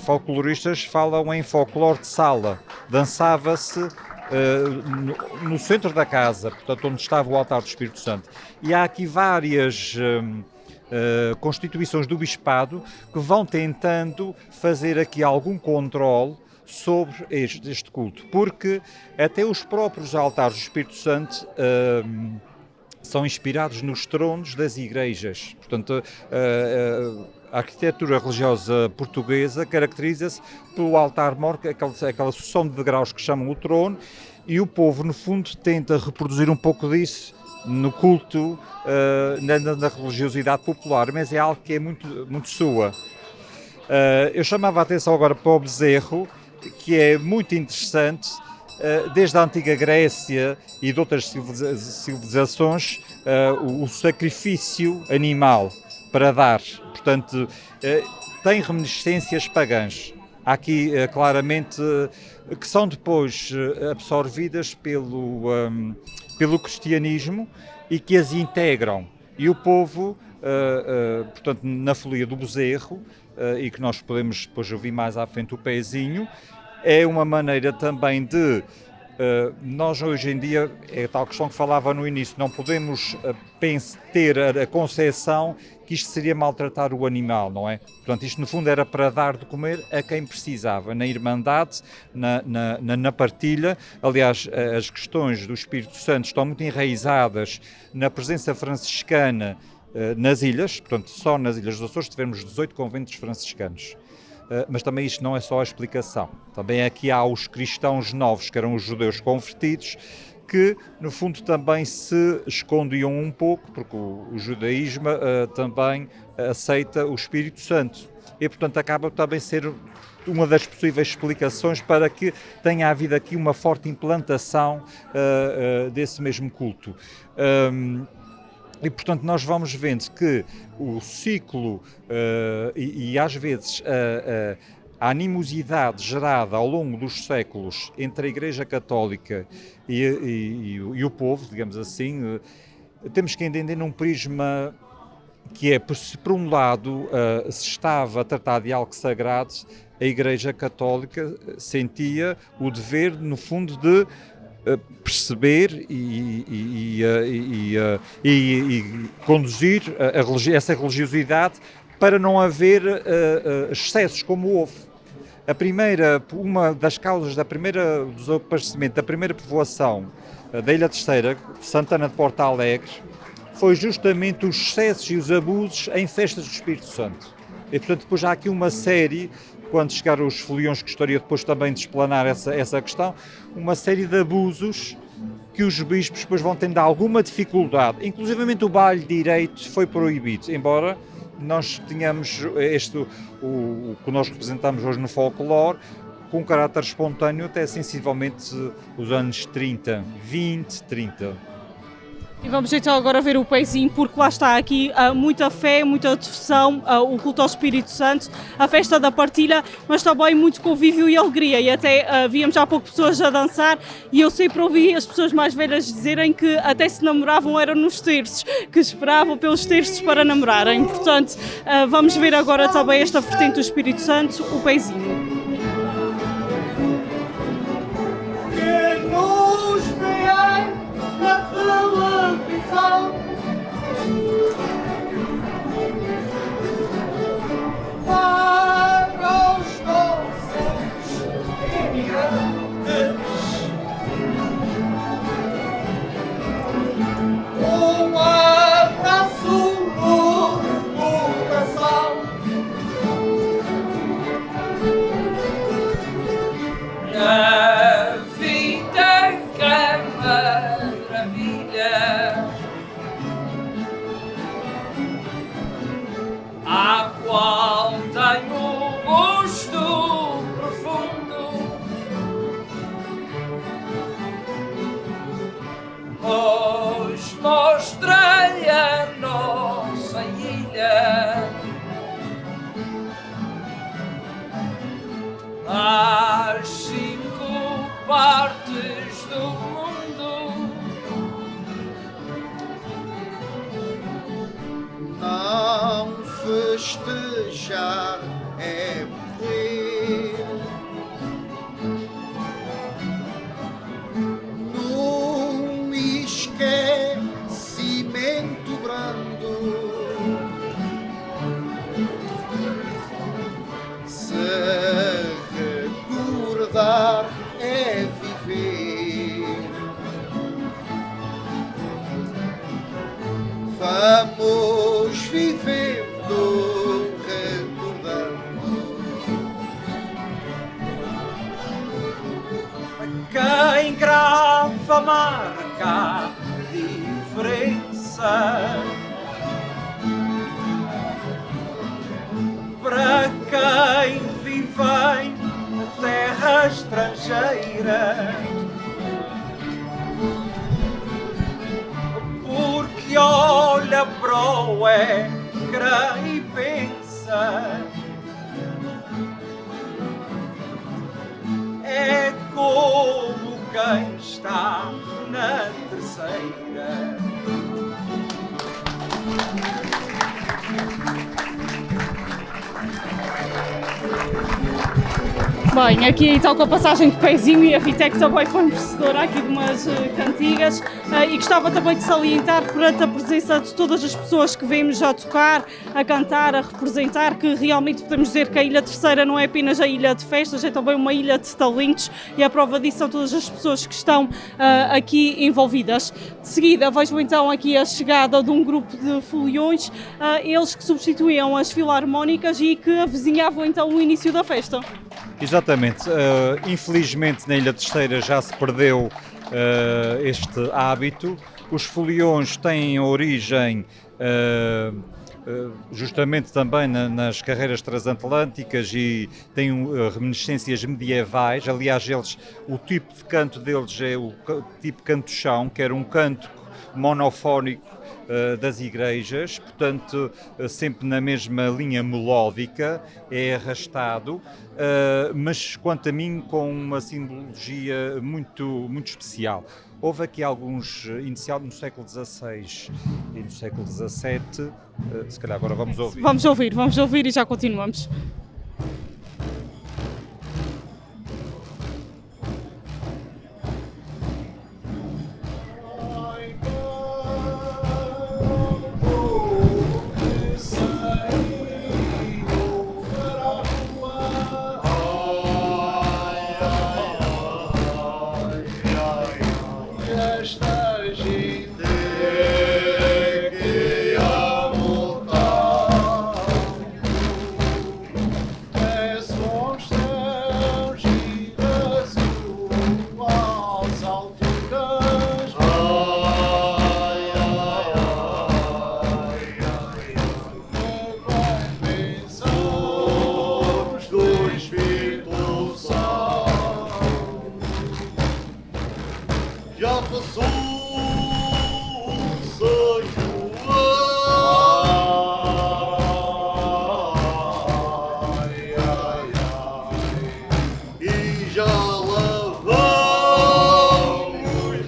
folcloristas falam em folclore de sala. Dançava-se no centro da casa, portanto, onde estava o altar do Espírito Santo. E há aqui várias constituições do Bispado que vão tentando fazer aqui algum controle sobre este culto, porque até os próprios altares do Espírito Santo são inspirados nos tronos das igrejas. Portanto, a arquitetura religiosa portuguesa caracteriza-se pelo altar-mor, aquela sucessão de degraus que chamam o trono, e o povo, no fundo, tenta reproduzir um pouco disso no culto, na religiosidade popular, mas é algo que é muito sua. Eu chamava a atenção agora para o bezerro, que é muito interessante. Desde a antiga Grécia e de outras civilizações, o sacrifício animal para dar, portanto, tem reminiscências pagãs. Há aqui claramente que são depois absorvidas pelo cristianismo e que as integram. E o povo, portanto, na folia do bezerro, e que nós podemos depois ouvir mais à frente o Pezinho, é uma maneira também de nós hoje em dia, é tal questão que falava no início, não podemos ter a concepção que isto seria maltratar o animal, não é? Portanto, isto no fundo era para dar de comer a quem precisava, na irmandade, na partilha. Aliás, as questões do Espírito Santo estão muito enraizadas na presença franciscana nas ilhas, portanto, só nas Ilhas dos Açores tivemos 18 conventos franciscanos. Mas também isto não é só a explicação. Também aqui há os cristãos novos, que eram os judeus convertidos, que no fundo também se escondiam um pouco, porque o judaísmo também aceita o Espírito Santo. E, portanto, acaba também ser uma das possíveis explicações para que tenha havido aqui uma forte implantação desse mesmo culto. E, portanto, nós vamos vendo que o ciclo e às vezes a animosidade gerada ao longo dos séculos entre a Igreja Católica e o povo, digamos assim, temos que entender num prisma que é, se por um lado se estava a tratar de algo sagrado, a Igreja Católica sentia o dever, no fundo, de perceber e conduzir essa religiosidade para não haver excessos como houve. Uma das causas do desaparecimento da primeira povoação da Ilha Terceira, Santana de Porto Alegre, foi justamente os excessos e os abusos em festas do Espírito Santo. E, portanto, depois há aqui uma série, quando chegaram os foliões, que gostaria depois também de explanar essa questão, uma série de abusos que os bispos depois vão tendo alguma dificuldade. Inclusivamente o baile direito foi proibido, embora nós tínhamos o que nós representamos hoje no folclore, com um caráter espontâneo até sensivelmente os anos 30, 20, 30. E vamos então agora ver o pezinho, porque lá está aqui muita fé, muita devoção, o culto ao Espírito Santo, a festa da partilha, mas também muito convívio e alegria. E até víamos há pouco pessoas a dançar e eu sempre ouvi as pessoas mais velhas dizerem que até se namoravam eram nos terços, que esperavam pelos terços para namorarem. Portanto, vamos ver agora também esta vertente do Espírito Santo, o pezinho. Para os nossos imigrantes, um abraço no coração. A vida que é maravilha, a qual tenho gosto profundo, pois mostrei a nossa ilha às 5 partes do mundo. Não festejar é morrer. Num esquecimento brando, se recordar é viver. Vamos vivendo, recordando. Quem grava marca a diferença, para quem vive em terra estrangeira, porque olha para o ecrã e pensa, é como quem está na terceira. Bem, aqui então com a passagem de pezinho, e a Vitec também foi merecedora aqui de umas cantigas, e gostava também de salientar perante a presença de todas as pessoas que vemos a tocar, a cantar, a representar, que realmente podemos dizer que a Ilha Terceira não é apenas a ilha de festas, é também uma ilha de talentos, e a prova disso são todas as pessoas que estão aqui envolvidas. De seguida vejo então aqui a chegada de um grupo de foliões, eles que substituíam as filarmónicas e que avizinhavam então o início da festa. Exatamente. Infelizmente na Ilha Terceira já se perdeu este hábito. Os foliões têm origem justamente também nas carreiras transatlânticas e têm reminiscências medievais. Aliás, o tipo de canto deles é o tipo canto-chão, que era um canto monofónico das igrejas, portanto sempre na mesma linha melódica, é arrastado, mas quanto a mim com uma simbologia muito especial. Houve aqui alguns, inicial no século XVI e no século XVII, se calhar agora vamos ouvir. Vamos ouvir e já continuamos. já lavamos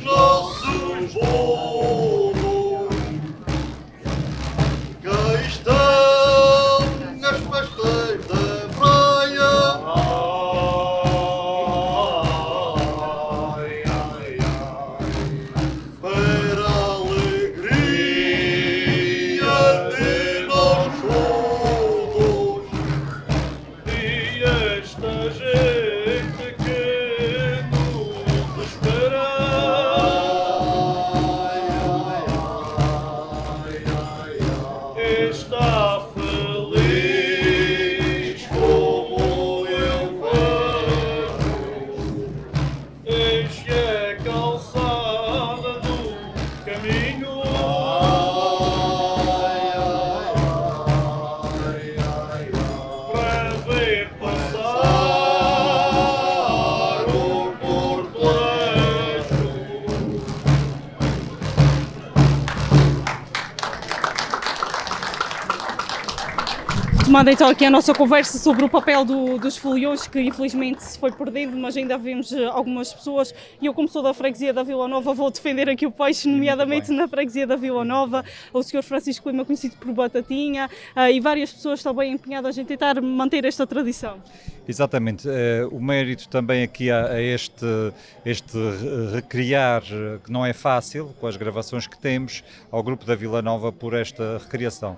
nossos bolos. Cá estão as pastéis da praia. Ai, ai, ai. Para a alegria de nós todos. E esta gente que nos espera. Está feliz como eu vejo. Enche a calçada do caminho. Para ver passar o Porto Leixo. Tomando então aqui a nossa conversa sobre o papel dos foliões, que infelizmente se foi perdendo, mas ainda vemos algumas pessoas, e eu, como sou da freguesia da Vila Nova, vou defender aqui o peixe, nomeadamente na freguesia da Vila Nova, o Sr. Francisco Lima, conhecido por Batatinha, e várias pessoas também empenhadas em tentar manter esta tradição. Exatamente, o mérito também aqui a este recriar, que não é fácil, com as gravações que temos, ao grupo da Vila Nova por esta recriação.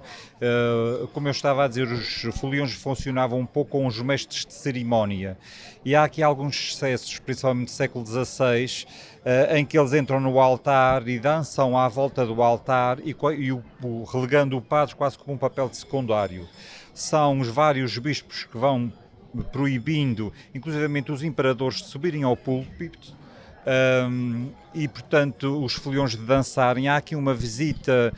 Como eu estava a dizer, os foliões funcionavam um pouco com os mestres de cerimónia, e há aqui alguns excessos, principalmente do século XVI, em que eles entram no altar e dançam à volta do altar, relegando o padre quase como um papel de secundário. São os vários bispos que vão proibindo, inclusivamente os imperadores, de subirem ao púlpito, e portanto os foliões de dançarem. Há aqui uma visita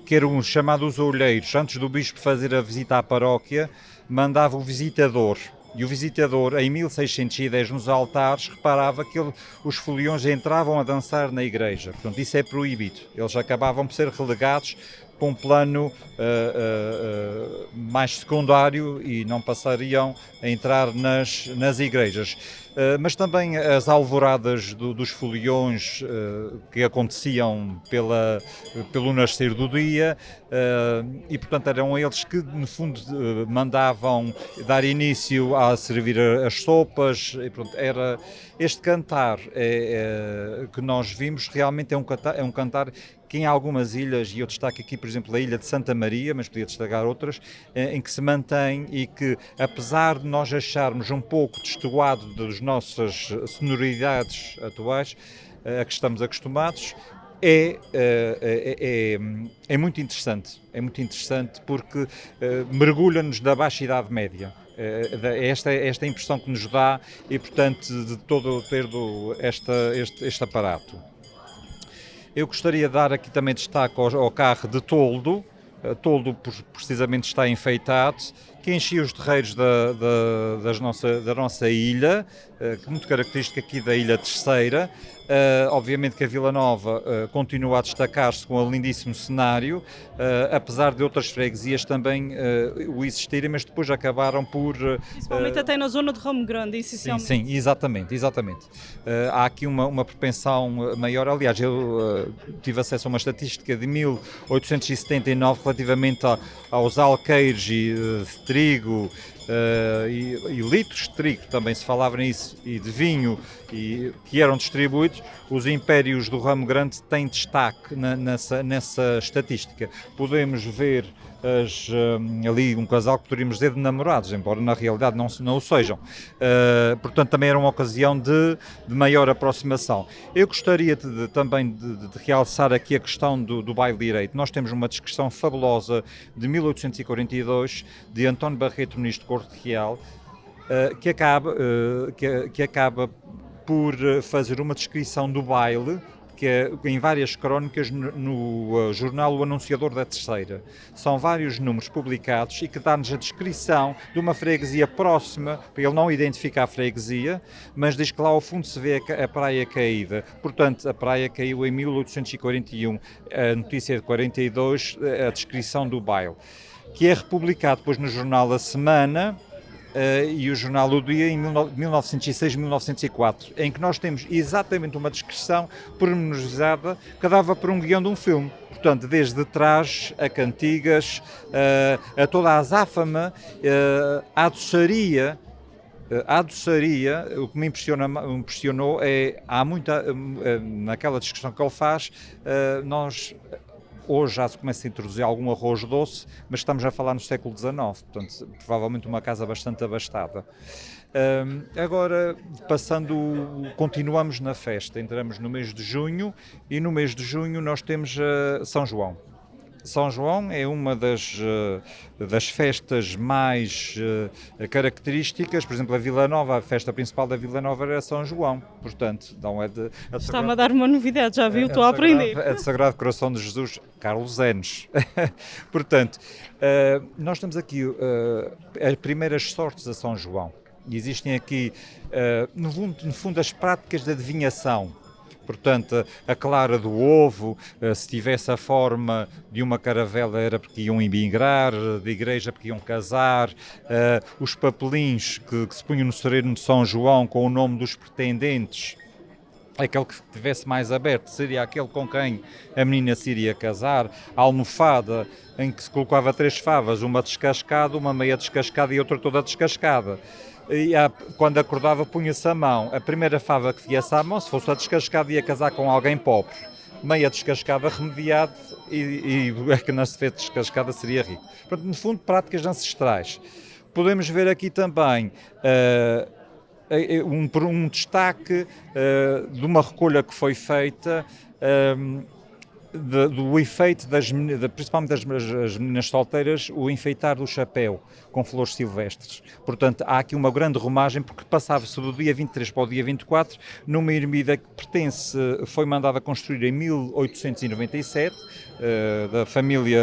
que eram chamados olheiros. Antes do bispo fazer a visita à paróquia, mandava o visitador. E o visitador, em 1610, nos altares, reparava que os foliões entravam a dançar na igreja. Portanto, isso é proibido. Eles acabavam por ser relegados para um plano mais secundário e não passariam a entrar nas igrejas. Mas também as alvoradas dos foliões que aconteciam pelo nascer do dia, e portanto eram eles que no fundo mandavam dar início a servir as sopas, e pronto, era este cantar que nós vimos. Realmente é um cantar que em algumas ilhas, e eu destaco aqui por exemplo a ilha de Santa Maria, mas podia destacar outras, em que se mantém, e que apesar de nós acharmos um pouco destoado das nossas sonoridades atuais, a que estamos acostumados, é muito interessante. É muito interessante porque mergulha-nos da Baixa Idade Média. Esta impressão que nos dá, e portanto de todo ter este aparato. Eu gostaria de dar aqui também destaque ao carro de toldo. Toldo precisamente está enfeitado, que enchia os terreiros da nossa ilha, muito característica aqui da Ilha Terceira. Obviamente que a Vila Nova continua a destacar-se com um lindíssimo cenário, apesar de outras freguesias também o existirem, mas depois acabaram por... Principalmente até na zona de Ramo Grande, essencialmente. Sim, exatamente. Há aqui uma propensão maior. Aliás, eu tive acesso a uma estatística de 1879 relativamente aos alqueires de trigo, e litros de trigo, também se falava nisso, e de vinho, que eram distribuídos. Os impérios do Ramo Grande têm destaque nessa estatística. Podemos ver ali um casal que poderíamos dizer de namorados, embora na realidade não o sejam. Portanto, também era uma ocasião de maior aproximação. Eu gostaria também de realçar aqui a questão do baile direito. Nós temos uma descrição fabulosa de 1842 de António Barreto Muniz de Corte Real, que acaba por fazer uma descrição do baile, que é em várias crónicas no jornal O Anunciador da Terceira. São vários números publicados e que dá-nos a descrição de uma freguesia próxima. Ele não identifica a freguesia, mas diz que lá ao fundo se vê a praia caída. Portanto, a praia caiu em 1841. A notícia é de 42, a descrição do baile, que é republicado depois no jornal A Semana, e o jornal O Dia em 1906-1904, em que nós temos exatamente uma descrição pormenorizada que dava para um guião de um filme. Portanto, desde trajes a cantigas, a toda a azáfama, a doçaria. A doçaria, o que me impressionou é, há muita, naquela descrição que ele faz, nós hoje já se começa a introduzir algum arroz doce, mas estamos a falar no século XIX, portanto, provavelmente uma casa bastante abastada. Agora, continuamos na festa, entramos no mês de junho e no mês de junho nós temos São João. São João é uma das festas mais características. Por exemplo, a Vila Nova, a festa principal da Vila Nova era São João, portanto, não é de... Está-me a dar uma novidade, já viu, estou a aprender. É de Sagrado Coração de Jesus, Carlos Enes. Portanto, nós temos aqui as primeiras sortes a São João. Existem aqui, no fundo, as práticas de adivinhação. Portanto, a clara do ovo, se tivesse a forma de uma caravela era porque iam emigrar, de igreja porque iam casar, os papelins que se punham no sereno de São João com o nome dos pretendentes, aquele que estivesse mais aberto seria aquele com quem a menina se iria casar, a almofada em que se colocava 3 favas, uma descascada, uma meia descascada e outra toda descascada. E quando acordava punha-se a mão, a primeira fava que viesse à mão, se fosse a descascada ia casar com alguém pobre, meia descascada remediado e a que não se fez descascada seria rico. Portanto, no fundo, práticas ancestrais. Podemos ver aqui também um destaque de uma recolha que foi feita do efeito principalmente das meninas solteiras, o enfeitar do chapéu com flores silvestres. Portanto, há aqui uma grande romagem, porque passava-se do dia 23 para o dia 24, numa ermida que foi mandada construir em 1897, da família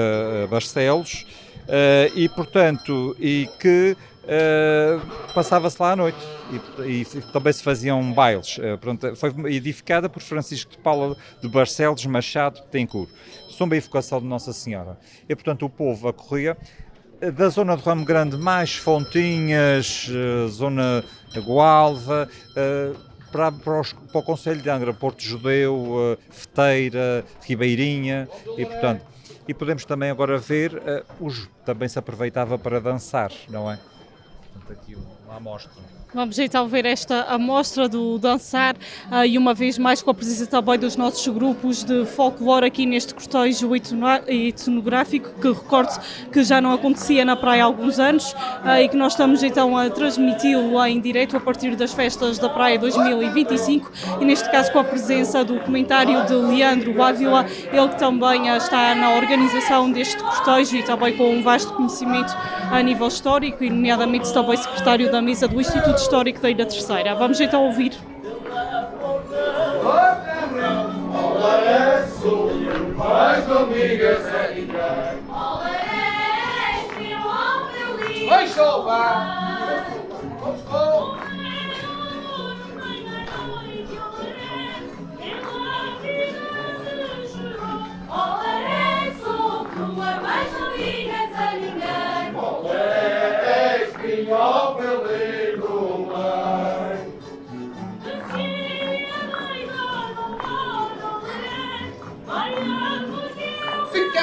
Barcelos, e que passava-se lá à noite e também se faziam bailes. Foi edificada por Francisco de Paula de Barcelos Machado Tencourt, sob a evocação de Nossa Senhora. E, portanto, o povo acorria da zona do Ramo Grande, mais Fontinhas, zona de Gualva, para o Concelho de Angra, Porto Judeu, Feteira, Ribeirinha, e, portanto, e podemos também agora ver, também se aproveitava para dançar, não é? Portanto, aqui uma amostra. Vamos então ver esta amostra do dançar e uma vez mais com a presença também dos nossos grupos de folclore aqui neste cortejo etnográfico, que recordo que já não acontecia na praia há alguns anos e que nós estamos então a transmiti-lo em direto a partir das festas da praia 2025 e neste caso com a presença do comentário de Leandro Ávila, ele que também está na organização deste cortejo e também com um vasto conhecimento a nível histórico e nomeadamente também secretário da mesa do Instituto Histórico da Ilha Terceira. Vamos então ouvir.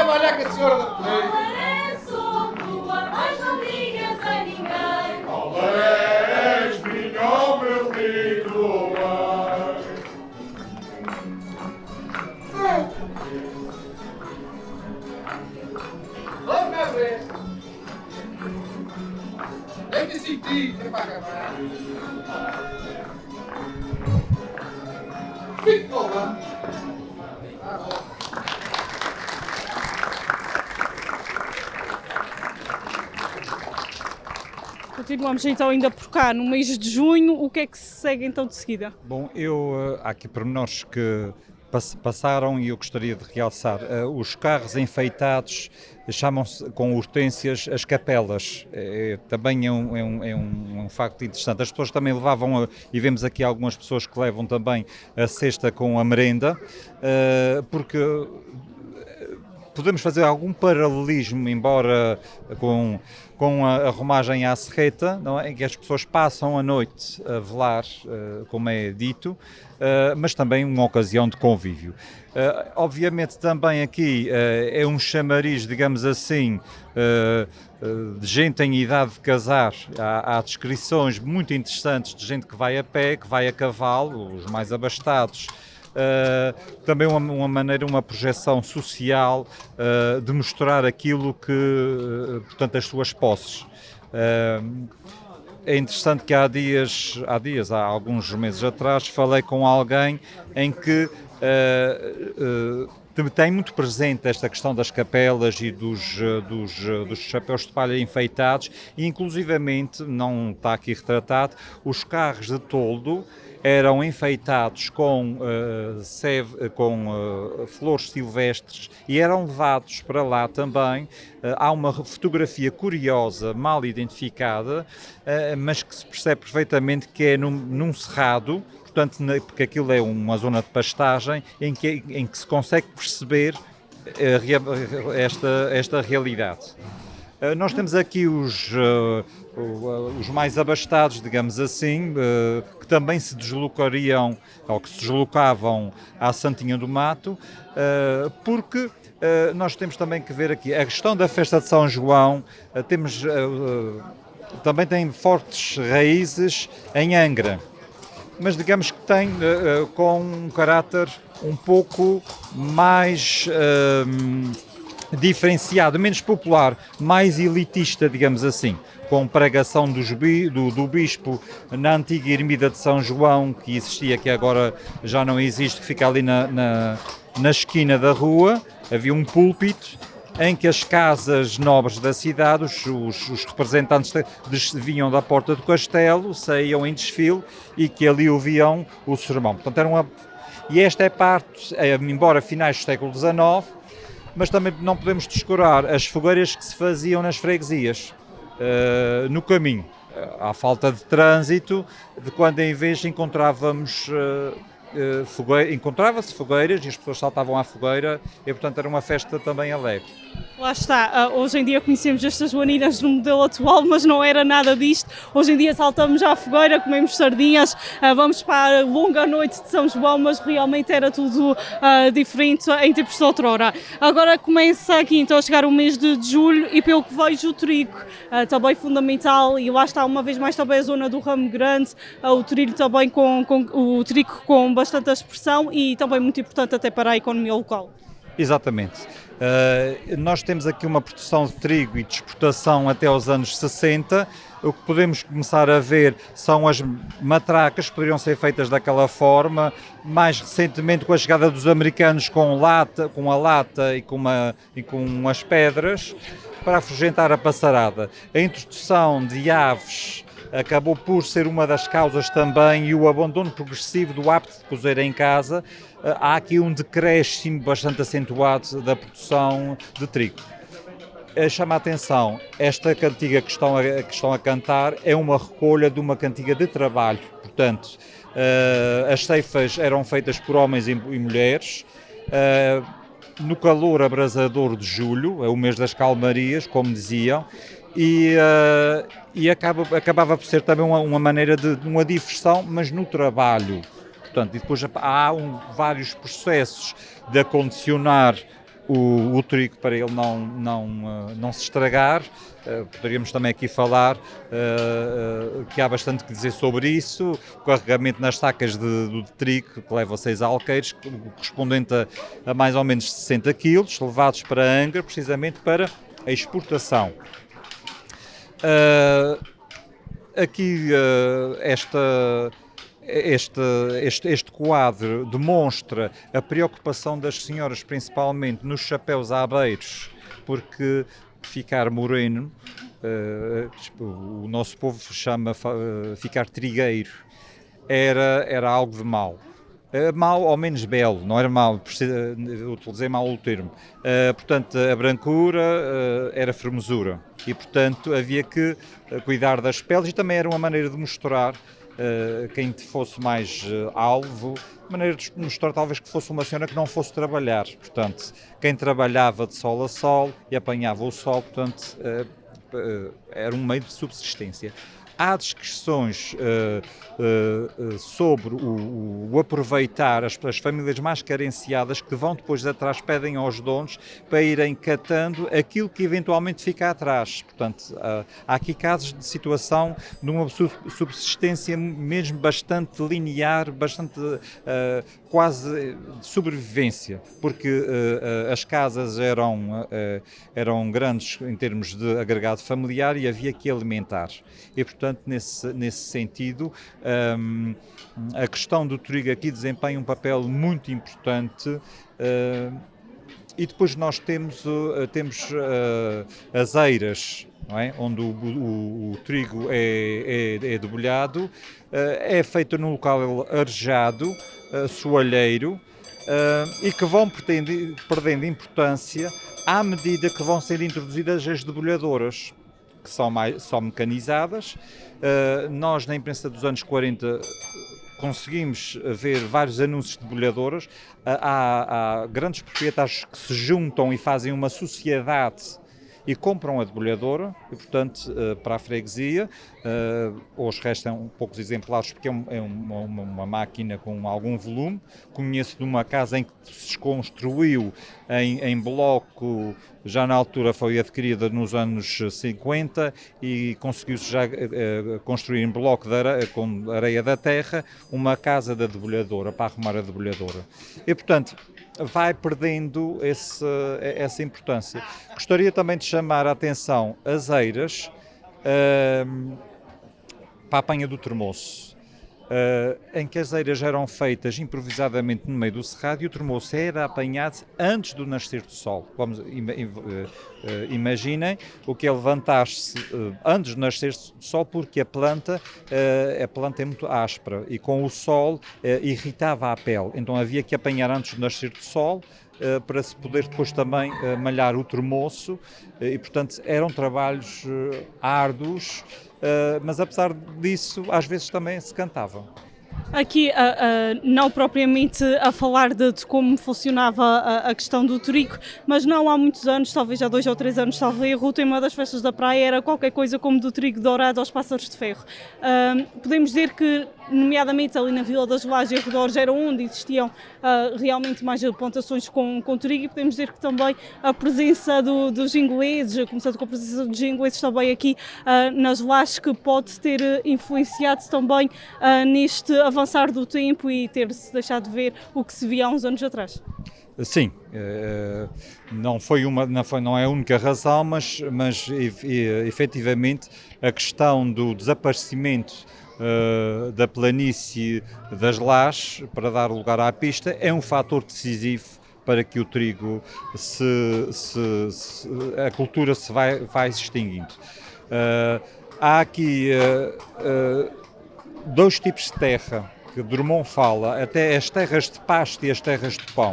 Olha que a senhora da Pereira. Tua, mas não digas a ninguém. És minha, meu lindo mãe. Vamos cá ver. Tem que sentir, tem para acabar. Fica lá. Continuamos então ainda por cá no mês de junho, o que é que se segue então de seguida? Bom, há aqui pormenores que passaram e eu gostaria de realçar. Os carros enfeitados chamam-se com hortênsias as capelas, também é um facto interessante. As pessoas também levavam, e vemos aqui algumas pessoas que levam também a cesta com a merenda, porque podemos fazer algum paralelismo, embora com a romagem à serreta, não é? Em que as pessoas passam a noite a velar, como é dito, mas também uma ocasião de convívio. Obviamente também aqui é um chamariz, digamos assim, de gente em idade de casar. Há descrições muito interessantes de gente que vai a pé, que vai a cavalo, os mais abastados. Também uma maneira, uma projeção social de mostrar aquilo que, portanto, as suas posses. É interessante que há alguns meses atrás, falei com alguém em que tem muito presente esta questão das capelas e dos chapéus de palha enfeitados, e inclusivamente, não está aqui retratado, os carros de toldo eram enfeitados com flores silvestres e eram levados para lá também. Há uma fotografia curiosa, mal identificada, mas que se percebe perfeitamente que é num cerrado, portanto, porque aquilo é uma zona de pastagem em que se consegue perceber esta realidade. Nós temos aqui os mais abastados, digamos assim, que também se deslocariam, ou que se deslocavam à Santinha do Mato, porque nós temos também que ver aqui a questão da festa de São João, também tem fortes raízes em Angra, mas digamos que tem com um caráter um pouco mais diferenciado, menos popular, mais elitista, digamos assim, com pregação do bispo na antiga ermida de São João, que existia, que agora já não existe, que fica ali na esquina da rua. Havia um púlpito em que as casas nobres da cidade, os representantes vinham da porta do castelo, saíam em desfile e que ali ouviam o sermão. Portanto, e esta é parte, embora finais do século XIX, mas também não podemos descurar as fogueiras que se faziam nas freguesias, no caminho. À falta de trânsito, de quando em vez encontrava-se fogueiras e as pessoas saltavam à fogueira e, portanto, era uma festa também alegre. Lá está, hoje em dia conhecemos estas joaninas no modelo atual, mas não era nada disto. Hoje em dia saltamos à fogueira, comemos sardinhas, vamos para a longa noite de São João, mas realmente era tudo diferente em tempos de outrora. Agora começa aqui então a chegar o mês de julho e, pelo que vejo, o trigo também fundamental, e lá está uma vez mais também a zona do Ramo Grande, o trigo também o trigo com bastante expressão e também muito importante até para a economia local. Exatamente. Nós temos aqui uma produção de trigo e de exportação até aos anos 60. O que podemos começar a ver são as matracas, que poderiam ser feitas daquela forma. Mais recentemente, com a chegada dos americanos com a lata e com as pedras, para afugentar a passarada. A introdução de aves acabou por ser uma das causas também, e o abandono progressivo do hábito de cozer em casa. Há aqui um decréscimo bastante acentuado da produção de trigo. Chama a atenção, esta cantiga que estão a cantar é uma recolha de uma cantiga de trabalho, portanto, as ceifas eram feitas por homens e mulheres, no calor abrasador de julho, é o mês das calmarias, como diziam, e acabava por ser também uma maneira de uma diversão, mas no trabalho. Portanto, e depois há vários processos de acondicionar o trigo para ele não se estragar. Poderíamos também aqui falar que há bastante que dizer sobre isso. O carregamento nas sacas de trigo, que leva 6 alqueires, correspondente a mais ou menos 60 quilos, levados para Angra, precisamente para a exportação. Aqui este quadro demonstra a preocupação das senhoras, principalmente nos chapéus abeiros, porque ficar moreno, o nosso povo chama ficar trigueiro, era algo de mau. Mau ou menos belo, não era mau, utilizei mal o termo. Portanto, a brancura era formosura e, portanto, havia que cuidar das peles, e também era uma maneira de mostrar quem fosse mais alvo, de maneira de mostrar talvez que fosse uma senhora que não fosse trabalhar. Portanto, quem trabalhava de sol a sol e apanhava o sol, portanto, era um meio de subsistência. Há discussões sobre o aproveitar as famílias mais carenciadas que vão depois de atrás, pedem aos donos para irem catando aquilo que eventualmente fica atrás. Portanto, há aqui casos de situação de uma subsistência mesmo bastante linear, bastante quase de sobrevivência, porque as casas eram grandes em termos de agregado familiar e havia que alimentar. E, portanto, nesse sentido, a questão do trigo aqui desempenha um papel muito importante. E depois nós temos as eiras, não é? Onde o trigo é debulhado, é feito num local arejado, soalheiro, e que vão perdendo importância à medida que vão sendo introduzidas as debulhadoras, que são mecanizadas. Nós, na imprensa dos anos 40, conseguimos ver vários anúncios de debulhadoras. Há grandes proprietários que se juntam e fazem uma sociedade e compram a debulhadora, e, portanto, para a freguesia. Hoje restam poucos exemplares, porque é uma máquina com algum volume. Conheço de uma casa em que se construiu em bloco, já na altura foi adquirida nos anos 50, e conseguiu-se já construir em bloco com areia da terra uma casa da debulhadora, para arrumar a debulhadora. E, portanto, vai perdendo essa importância. Gostaria também de chamar a atenção as eiras para a apanha do termoço, em que as eiras eram feitas improvisadamente no meio do cerrado e o termoço era apanhado antes do nascer do sol. Imaginem o que é levantar-se antes do nascer do sol, porque a planta é muito áspera e com o sol irritava a pele. Então havia que apanhar antes do nascer do sol, para se poder depois também malhar o termoço, e, portanto, eram trabalhos árduos, mas apesar disso, às vezes também se cantavam. Aqui, não propriamente a falar de como funcionava a questão do trigo, mas não há muitos anos, talvez há 2 ou 3 anos, salvo erro, o tema das festas da praia era qualquer coisa como do trigo dourado aos pássaros de ferro. Podemos dizer que, nomeadamente ali na Vila das Lajes e arredores, era onde existiam realmente mais plantações com trigo, e podemos dizer que também a presença dos ingleses, começando com a presença dos ingleses também aqui nas Lajes, que pode ter influenciado também neste avançar do tempo e ter-se deixado de ver o que se via há uns anos atrás. Sim, não é a única razão, mas efetivamente a questão do desaparecimento da planície das Lajes, para dar lugar à pista, é um fator decisivo para que o trigo a cultura se vai extinguindo. Há aqui 2 tipos de terra que Drummond fala, até as terras de pasto e as terras de pão.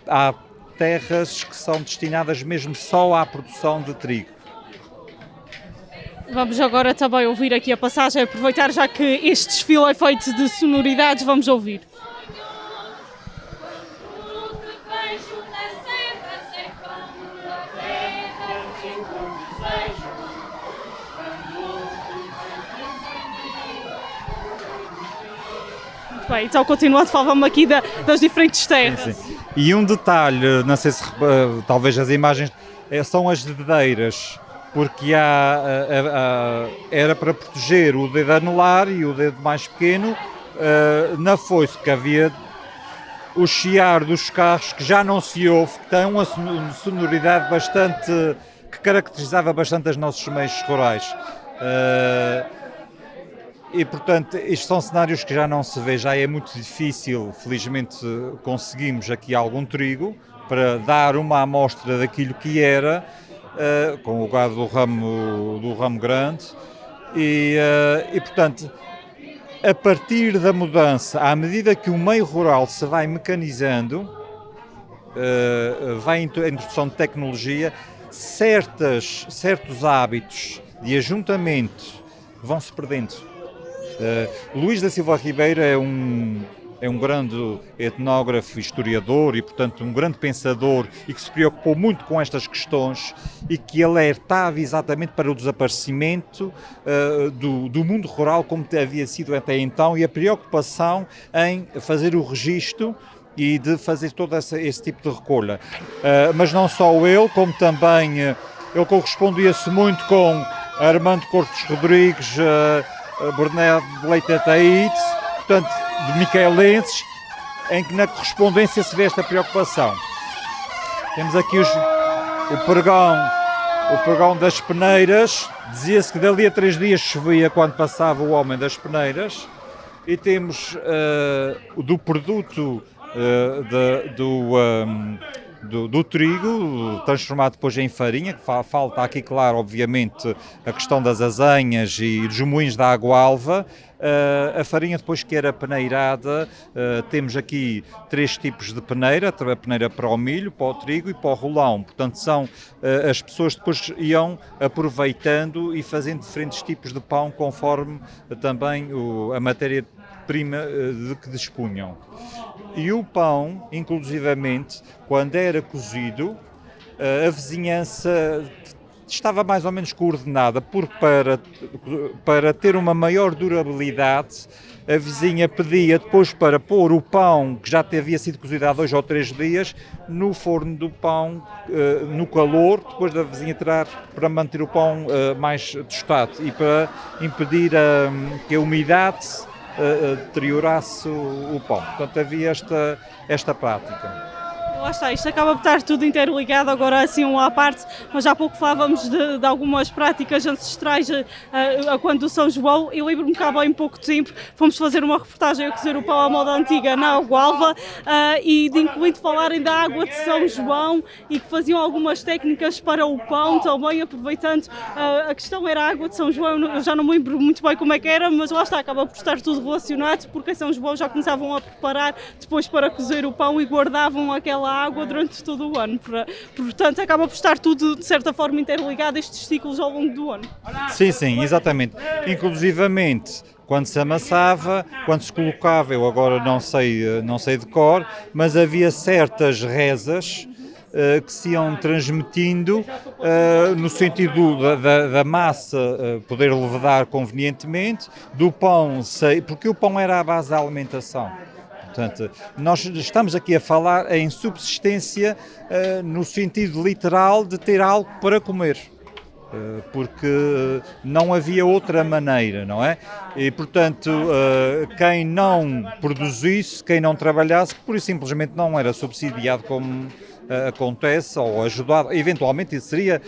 Há terras que são destinadas mesmo só à produção de trigo. Vamos agora também ouvir aqui a passagem, aproveitar já que este desfile é feito de sonoridades, vamos ouvir. Bem, então continuando, falava-me aqui das diferentes terras. Sim. E um detalhe, não sei se talvez as imagens são as dedeiras, porque era para proteger o dedo anular e o dedo mais pequeno na foice, que havia o chiar dos carros, que já não se ouve, que tem uma sonoridade que caracterizava bastante os nossos meios rurais. E, portanto, estes são cenários que já não se vê, já é muito difícil. Felizmente conseguimos aqui algum trigo para dar uma amostra daquilo que era, com o gado do ramo grande, e portanto, a partir da mudança, à medida que o meio rural se vai mecanizando, vai a introdução de tecnologia, certos hábitos de ajuntamento vão-se perdendo. Luís da Silva Ribeiro é um grande etnógrafo, historiador e, portanto, um grande pensador e que se preocupou muito com estas questões e que alertava exatamente para o desaparecimento do mundo rural como havia sido até então e a preocupação em fazer o registro e de fazer todo esse tipo de recolha. Mas não só ele, como também ele correspondia-se muito com Armando Cortes Rodrigues, Bernardo de Leite Ataíde, portanto, de micaelenses, em que na correspondência se vê esta preocupação. Temos aqui o pregão das peneiras, dizia-se que dali a 3 dias chovia quando passava o homem das peneiras, e temos do produto do trigo, transformado depois em farinha, que falta aqui, claro, obviamente, a questão das azenhas e dos moinhos da água-alva. A farinha depois que era peneirada, temos aqui 3 tipos de peneira, a peneira para o milho, para o trigo e para o rolão. Portanto, as pessoas depois iam aproveitando e fazendo diferentes tipos de pão conforme também a matéria-prima de que dispunham. E o pão, inclusivamente, quando era cozido, a vizinhança estava mais ou menos coordenada, porque para ter uma maior durabilidade, a vizinha pedia depois para pôr o pão, que já havia sido cozido há 2 ou 3 dias, no forno do pão, no calor, depois da vizinha tirar, para manter o pão mais tostado e para impedir que a umidade deteriorasse o pão. Portanto, havia esta prática. Lá está, isto acaba por estar tudo interligado, agora assim à parte, mas há pouco falávamos de algumas práticas ancestrais a quando do São João. Eu lembro-me que há bem pouco tempo fomos fazer uma reportagem a cozer o pão à moda antiga na Água-Alva e de incluindo falarem da água de São João e que faziam algumas técnicas para o pão também, aproveitando a questão era a água de São João. Eu já não me lembro muito bem como é que era, mas lá está, acaba por estar tudo relacionado, porque em São João já começavam a preparar depois para cozer o pão e guardavam aquela água durante todo o ano. Portanto, acaba por estar tudo, de certa forma, interligado, estes ciclos ao longo do ano. Sim, exatamente. Inclusivamente, quando se amassava, quando se colocava, eu agora não sei de cor, mas havia certas rezas que se iam transmitindo no sentido da massa poder levedar convenientemente, do pão, porque o pão era a base da alimentação. Portanto, nós estamos aqui a falar em subsistência no sentido literal de ter algo para comer, porque não havia outra maneira, não é? E, portanto, quem não produzisse, quem não trabalhasse, pura e simplesmente não era subsidiado como acontece, ou ajudado, eventualmente seria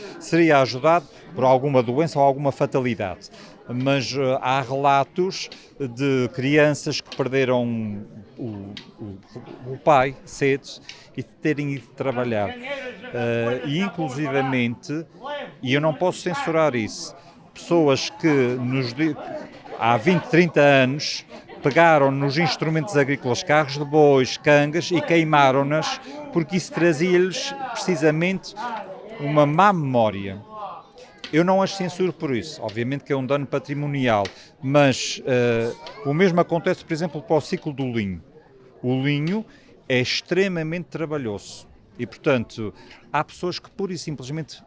ajudado por alguma doença ou alguma fatalidade. Mas há relatos de crianças que perderam o pai cedo e de terem ido trabalhar. E inclusivamente, e eu não posso censurar isso, pessoas que há 20, 30 anos pegaram nos instrumentos agrícolas, carros de bois, cangas e queimaram-nas porque isso trazia-lhes precisamente uma má memória. Eu não as censuro por isso, obviamente que é um dano patrimonial, mas o mesmo acontece, por exemplo, para o ciclo do linho. O linho é extremamente trabalhoso e, portanto, há pessoas que pura e simplesmente,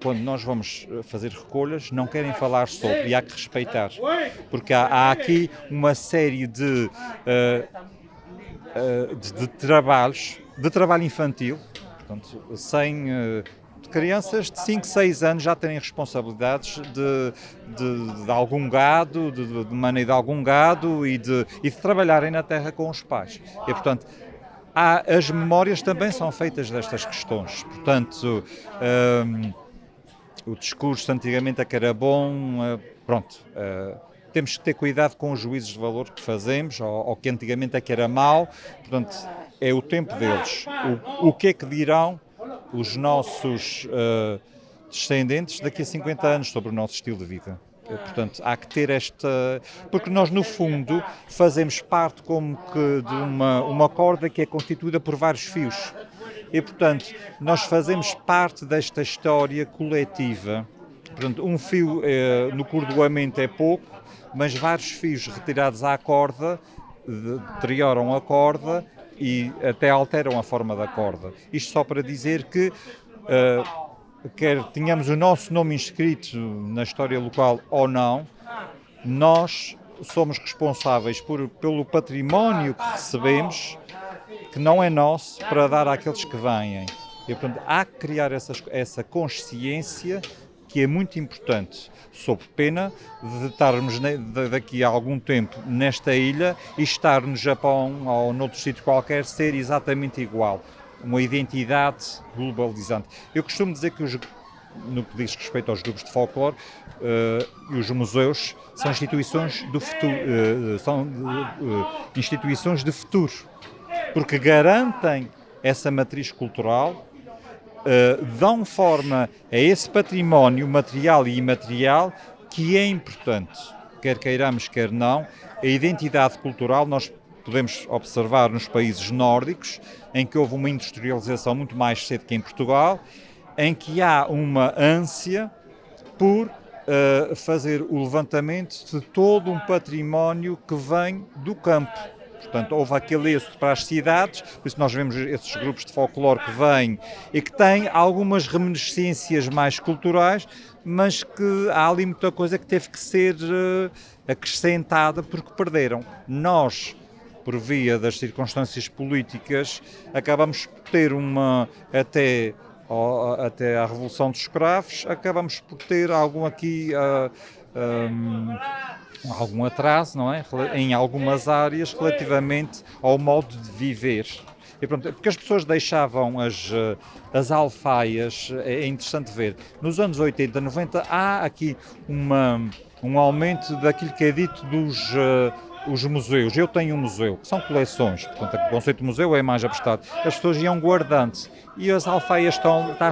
quando nós vamos fazer recolhas, não querem falar sobre e há que respeitar, porque há aqui uma série de trabalhos, de trabalho infantil, portanto, crianças de 5, 6 anos já têm responsabilidades de algum gado, de maneio de algum gado e de trabalharem na terra com os pais. E, portanto, as memórias também são feitas destas questões. Portanto, o discurso antigamente é que era bom, temos que ter cuidado com os juízos de valor que fazemos, ou que antigamente é que era mau. Portanto, é o tempo deles. O que é que dirão os nossos descendentes daqui a 50 anos sobre o nosso estilo de vida? Portanto, há que ter porque nós, no fundo, fazemos parte como que de uma corda que é constituída por vários fios. E, portanto, nós fazemos parte desta história coletiva. Portanto, um fio no cordoamento é pouco, mas vários fios retirados à corda deterioram a corda e até alteram a forma da corda. Isto só para dizer que quer tenhamos o nosso nome inscrito na história local ou não, nós somos responsáveis pelo património que recebemos, que não é nosso, para dar àqueles que vêm. E, portanto, há que criar essa consciência que é muito importante, sob pena de estarmos daqui a algum tempo nesta ilha e estar no Japão ou noutro sítio qualquer ser exatamente igual. Uma identidade globalizante. Eu costumo dizer que no que diz respeito aos grupos de folclore e os museus são instituições do futuro, instituições de futuro, porque garantem essa matriz cultural, dão forma a esse património material e imaterial que é importante, quer queiramos, quer não. A identidade cultural nós podemos observar nos países nórdicos, em que houve uma industrialização muito mais cedo que em Portugal, em que há uma ânsia por fazer o levantamento de todo um património que vem do campo. Portanto, houve aquele êxodo para as cidades, por isso nós vemos esses grupos de folclore que vêm e que têm algumas reminiscências mais culturais, mas que há ali muita coisa que teve que ser acrescentada porque perderam. Nós, por via das circunstâncias políticas, acabamos por ter até à Revolução dos Escravos, acabamos por ter algum atraso, não é? Em algumas áreas relativamente ao modo de viver. E pronto, porque as pessoas deixavam as alfaias, é interessante ver. Nos anos 80, 90, há aqui um aumento daquilo que é dito os museus. Eu tenho um museu, que são coleções, portanto o conceito de museu é mais abstrato. As pessoas iam guardando e as alfaias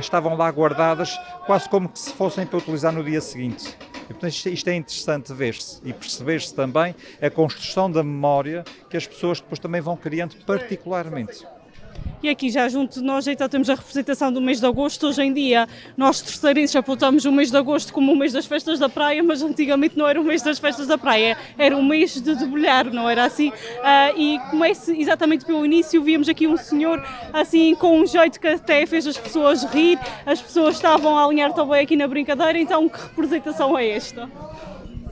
estavam lá guardadas quase como que se fossem para utilizar no dia seguinte. E, portanto, isto é interessante ver-se e perceber-se também a construção da memória que as pessoas depois também vão criando particularmente. E aqui já junto de nós então temos a representação do mês de agosto. Hoje em dia nós terceirenses apontamos o mês de agosto como o mês das festas da praia, mas antigamente não era o mês das festas da praia, era o mês de debulhar, não era assim? E começa exatamente pelo início, víamos aqui um senhor assim com um jeito que até fez as pessoas rir, as pessoas estavam a alinhar também aqui na brincadeira, então que representação é esta?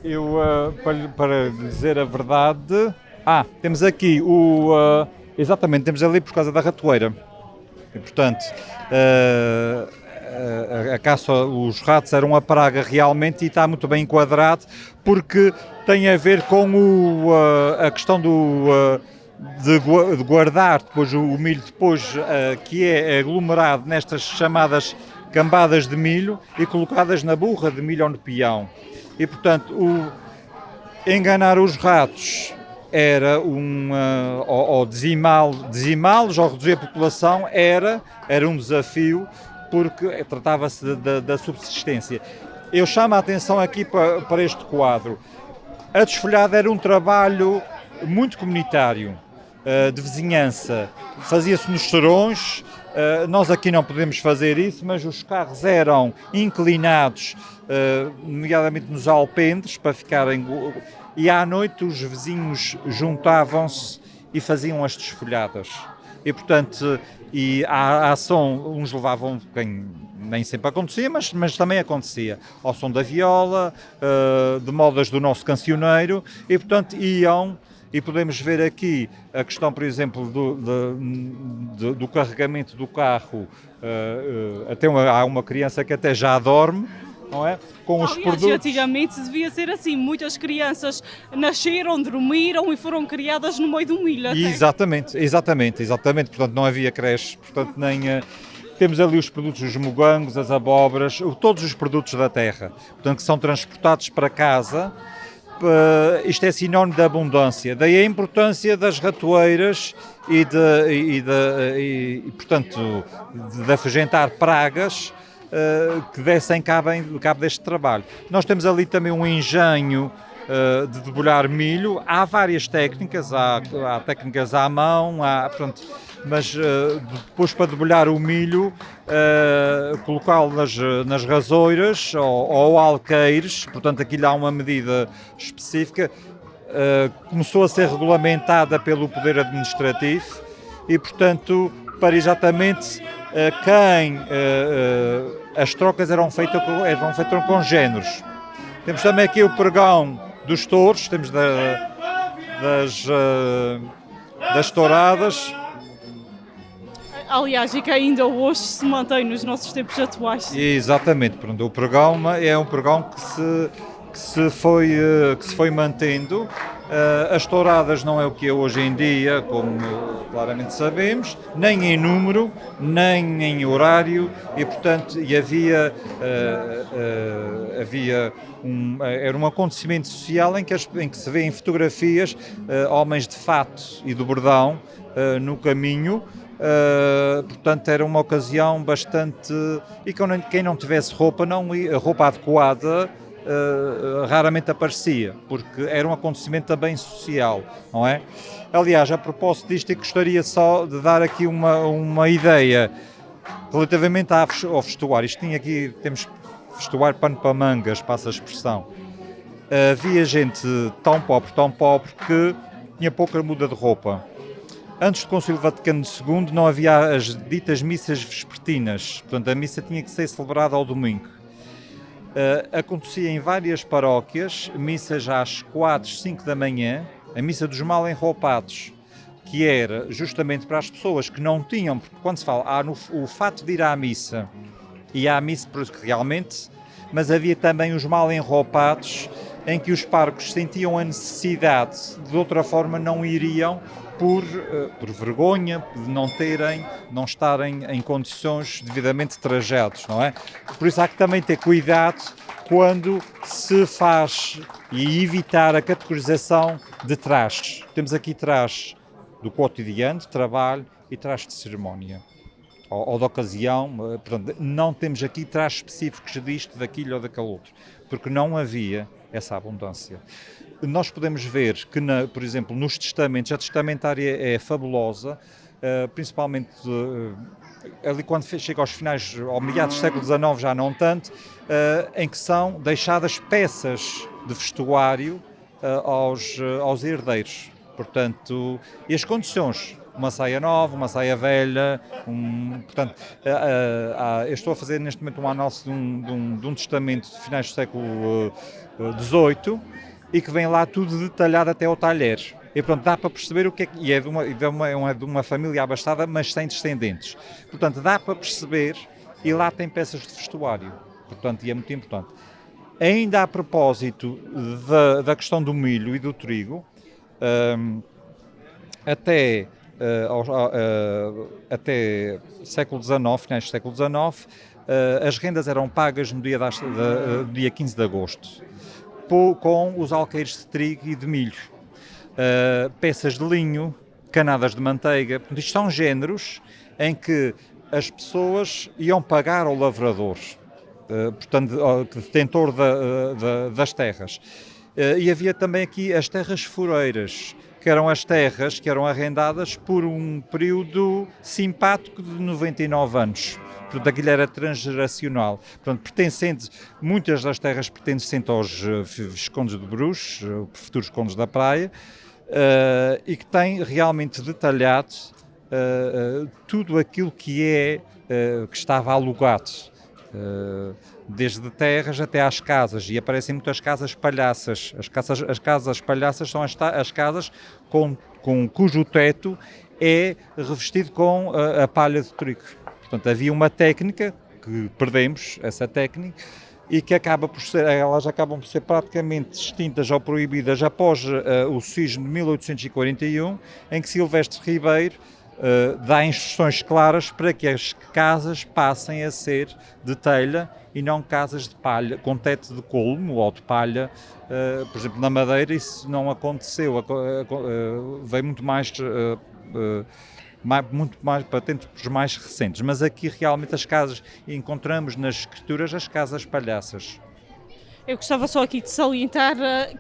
Eu, para dizer a verdade, temos aqui exatamente, temos ali por causa da ratoeira. E, portanto, a caça, os ratos eram a praga realmente e está muito bem enquadrado porque tem a ver com a questão de guardar depois o milho que é aglomerado nestas chamadas cambadas de milho e colocadas na burra de milho ou no peão. E, portanto, enganar os ratos era ou dizimá-los ou reduzir a população era um desafio porque tratava-se da subsistência. Eu chamo a atenção aqui para este quadro. A desfolhada era um trabalho muito comunitário, de vizinhança. Fazia-se nos serões, nós aqui não podemos fazer isso, mas os carros eram inclinados, nomeadamente nos alpendres, para ficarem... E à noite os vizinhos juntavam-se e faziam as desfolhadas. E, portanto, à ação, uns levavam, nem sempre acontecia, mas também acontecia, ao som da viola, de modas do nosso cancioneiro, e, portanto, iam, e podemos ver aqui a questão, por exemplo, do carregamento do carro, há uma criança que até já dorme, não é? Com os produtos. Antigamente devia ser assim, muitas crianças nasceram, dormiram e foram criadas no meio do milho. Exatamente, portanto não havia creches, portanto temos ali os produtos, os mogangos, as abóboras, todos os produtos da terra, portanto que são transportados para casa. Isto é sinónimo de abundância, daí a importância das ratoeiras e portanto, de afugentar pragas que dessem cabo deste trabalho. Nós temos ali também um engenho de debulhar milho. Há várias técnicas, há técnicas à mão, mas depois para debulhar o milho, colocá-lo nas rasoiras ou alqueires, portanto aquilo há uma medida específica, começou a ser regulamentada pelo Poder Administrativo e, portanto, para exatamente as trocas eram feitas com géneros. Temos também aqui o pregão dos touros, temos das touradas. Aliás, e que ainda hoje se mantém nos nossos tempos atuais. Exatamente, pronto, o pregão é um pregão que se foi mantendo. As touradas não é o que é hoje em dia, como claramente sabemos, nem em número, nem em horário, e portanto era um acontecimento social em que se vê em fotografias homens de fato e de bordão no caminho. Portanto, era uma ocasião bastante... E quem não tivesse roupa adequada, raramente aparecia, porque era um acontecimento também social, não é? Aliás, a propósito disto, eu gostaria só de dar aqui uma ideia relativamente ao vestuário. Temos vestuário pano para mangas, passa a expressão. Havia gente tão pobre, que tinha pouca muda de roupa. Antes do Concílio Vaticano II não havia as ditas missas vespertinas, portanto a missa tinha que ser celebrada ao domingo. Acontecia em várias paróquias, missas às 4, 5 da manhã, a missa dos mal enroupados, que era justamente para as pessoas que não tinham, porque quando se fala, há o fato de ir à missa, e à missa realmente, mas havia também os mal enroupados, em que os párocos sentiam a necessidade, de outra forma não iriam, por vergonha de não estarem em condições devidamente trajados, não é? Por isso há que também ter cuidado quando se faz e evitar a categorização de trajes. Temos aqui trajes do cotidiano, de trabalho e trajes de cerimónia ou de ocasião. Portanto, não temos aqui trajes específicos disto, daquilo ou daquele outro, porque não havia essa abundância. Nós podemos ver que, por exemplo, nos testamentos, a testamentária é fabulosa, principalmente ali quando chega aos finais, ao meados do século XIX, já não tanto, em que são deixadas peças de vestuário aos herdeiros. Portanto, e as condições, uma saia nova, uma saia velha, portanto, eu estou a fazer neste momento uma análise de um testamento de finais do século XVIII, e que vem lá tudo detalhado até ao talher. E pronto, dá para perceber o que é que... E é de uma família abastada, mas sem descendentes. Portanto, dá para perceber, e lá tem peças de vestuário. Portanto, e é muito importante. Ainda a propósito da questão do milho e do trigo, até século XIX, finais do século XIX, as rendas eram pagas no dia 15 de agosto. Com os alqueires de trigo e de milho, peças de linho, canadas de manteiga. Portanto, isto são géneros em que as pessoas iam pagar ao lavrador, portanto, ao detentor das terras. E havia também aqui as terras foreiras, que eram as terras que eram arrendadas por um período simpático de 99 anos. Portanto, aquilo era transgeracional. Portanto, muitas das terras pertencentes aos viscondes de Bruxos, futuros condes da Praia, e que tem realmente detalhado tudo aquilo que estava alugado, desde terras até às casas, e aparecem muitas casas palhaças. As casas palhaças são as casas cujo teto é revestido com a palha de trigo. Portanto, havia uma técnica, que perdemos essa técnica, e que elas acabam por ser praticamente extintas ou proibidas após o sismo de 1841, em que Silvestre Ribeiro dá instruções claras para que as casas passem a ser de telha e não casas de palha, com teto de colmo ou de palha. Por exemplo, na Madeira isso não aconteceu, veio muito mais para tempos mais recentes, mas aqui realmente as casas, encontramos nas escrituras as casas palhaças. Eu gostava só aqui de salientar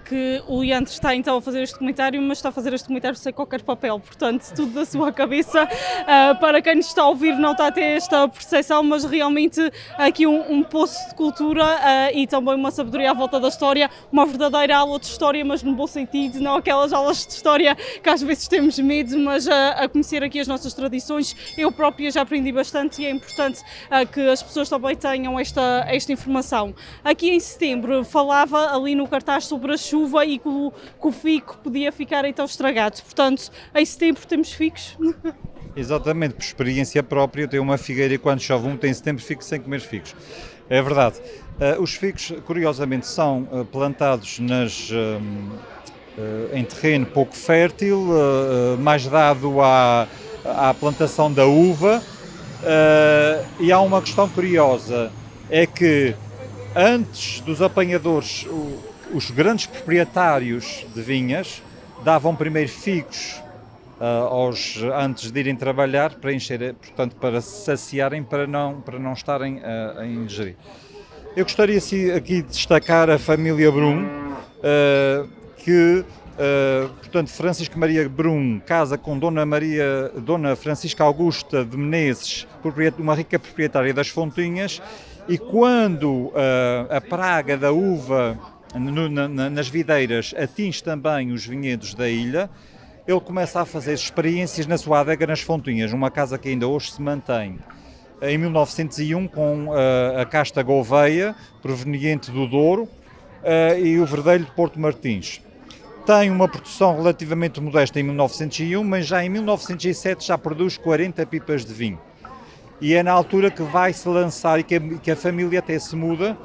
que o Leandro está então a fazer este documentário, mas está a fazer este documentário sem qualquer papel, portanto tudo da sua cabeça. Para quem nos está a ouvir não está a ter esta percepção, mas realmente aqui um poço de cultura e também uma sabedoria à volta da história, uma verdadeira aula de história, mas no bom sentido, não aquelas aulas de história que às vezes temos medo, mas a conhecer aqui as nossas tradições. Eu própria já aprendi bastante e é importante que as pessoas também tenham esta informação. Aqui em setembro falava ali no cartaz sobre a chuva e que o figo podia ficar então estragado. Portanto, em setembro temos figos. Exatamente, por experiência própria, eu tenho uma figueira e quando chove muito em setembro fico sem comer figos. É verdade. Os figos, curiosamente, são plantados em terreno pouco fértil, mais dado à plantação da uva. E há uma questão curiosa, é que antes dos apanhadores, os grandes proprietários de vinhas davam primeiro figos antes de irem trabalhar para encher, portanto, para se saciarem, para não estarem a ingerir. Eu gostaria aqui de destacar a família Brum, que, portanto, Francisco Maria Brum casa com Dona Francisca Augusta de Menezes, uma rica proprietária das Fontinhas. E quando a praga da uva nas videiras atinge também os vinhedos da ilha, ele começa a fazer experiências na sua adega nas Fontinhas, uma casa que ainda hoje se mantém. Em 1901, com a casta Gouveia, proveniente do Douro, e o verdelho de Porto Martins. Tem uma produção relativamente modesta em 1901, mas já em 1907 já produz 40 pipas de vinho. E é na altura que vai se lançar e que a família até se muda,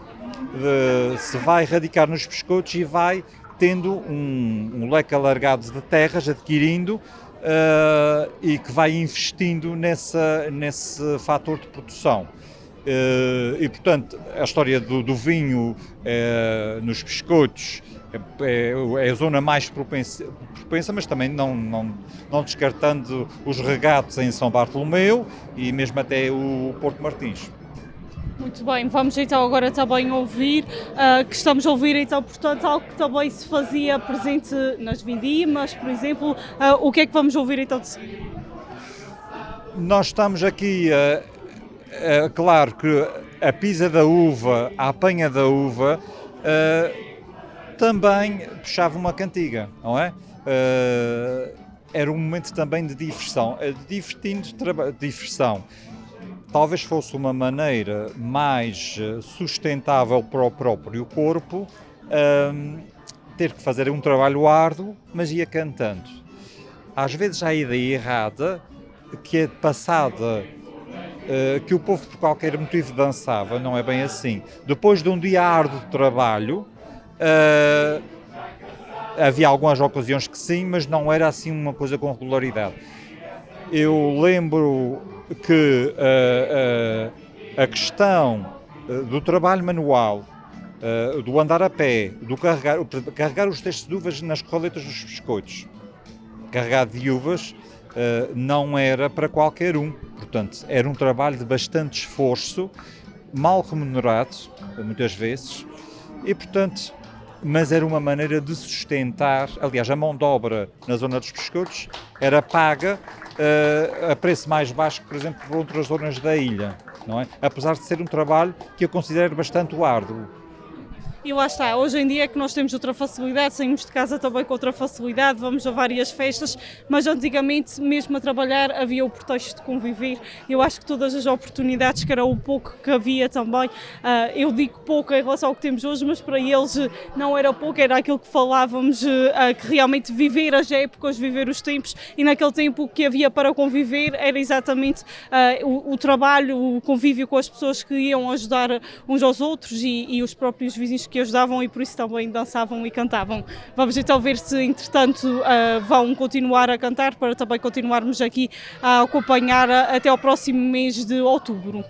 se vai radicar nos Pescotos e vai tendo um leque alargado de terras, adquirindo e que vai investindo nesse fator de produção. E, portanto, a história do vinho nos Pescotos é a zona mais propensa, mas também não descartando os regatos em São Bartolomeu e mesmo até o Porto Martins. Muito bem, vamos então agora também ouvir, que estamos a ouvir então, portanto, algo que também se fazia presente nas vindimas, por exemplo. O que é que vamos ouvir então de seguida? Nós estamos aqui, claro que a pisa da uva, a apanha da uva, também puxava uma cantiga, não é? Era um momento também de diversão, diversão. Talvez fosse uma maneira mais sustentável para o próprio corpo, ter que fazer um trabalho árduo, mas ia cantando. Às vezes há a ideia errada que é passada, que o povo por qualquer motivo dançava, não é bem assim. Depois de um dia árduo de trabalho, havia algumas ocasiões que sim, mas não era assim uma coisa com regularidade. Eu lembro que a questão do trabalho manual, do andar a pé, do carregar os testes de uvas nas corraletas dos biscoitos, carregado de uvas, não era para qualquer um. Portanto, era um trabalho de bastante esforço, mal remunerado, muitas vezes, e, portanto, mas era uma maneira de sustentar. Aliás, a mão de obra na zona dos Pescotos era paga a preço mais baixo que, por exemplo, por outras zonas da ilha, não é? Apesar de ser um trabalho que eu considero bastante árduo. E lá está, hoje em dia é que nós temos outra facilidade, saímos de casa também com outra facilidade, vamos a várias festas, mas antigamente, mesmo a trabalhar, havia o pretexto de conviver. Eu acho que todas as oportunidades, que era o pouco que havia também, eu digo pouco em relação ao que temos hoje, mas para eles não era pouco, era aquilo que falávamos, que realmente viver as épocas, viver os tempos, e naquele tempo o que havia para conviver era exatamente o trabalho, o convívio com as pessoas que iam ajudar uns aos outros e os próprios vizinhos que ajudavam, e por isso também dançavam e cantavam. Vamos então ver se, entretanto, vão continuar a cantar, para também continuarmos aqui a acompanhar até ao próximo mês de outubro.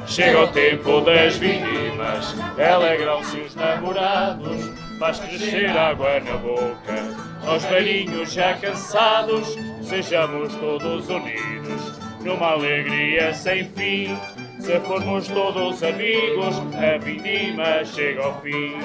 Chega o tempo das vindimas, alegram-se os namorados, faz crescer água na boca, aos velhinhos já cansados, sejamos todos unidos, numa alegria sem fim. Se formos todos amigos, a vindima chega ao fim.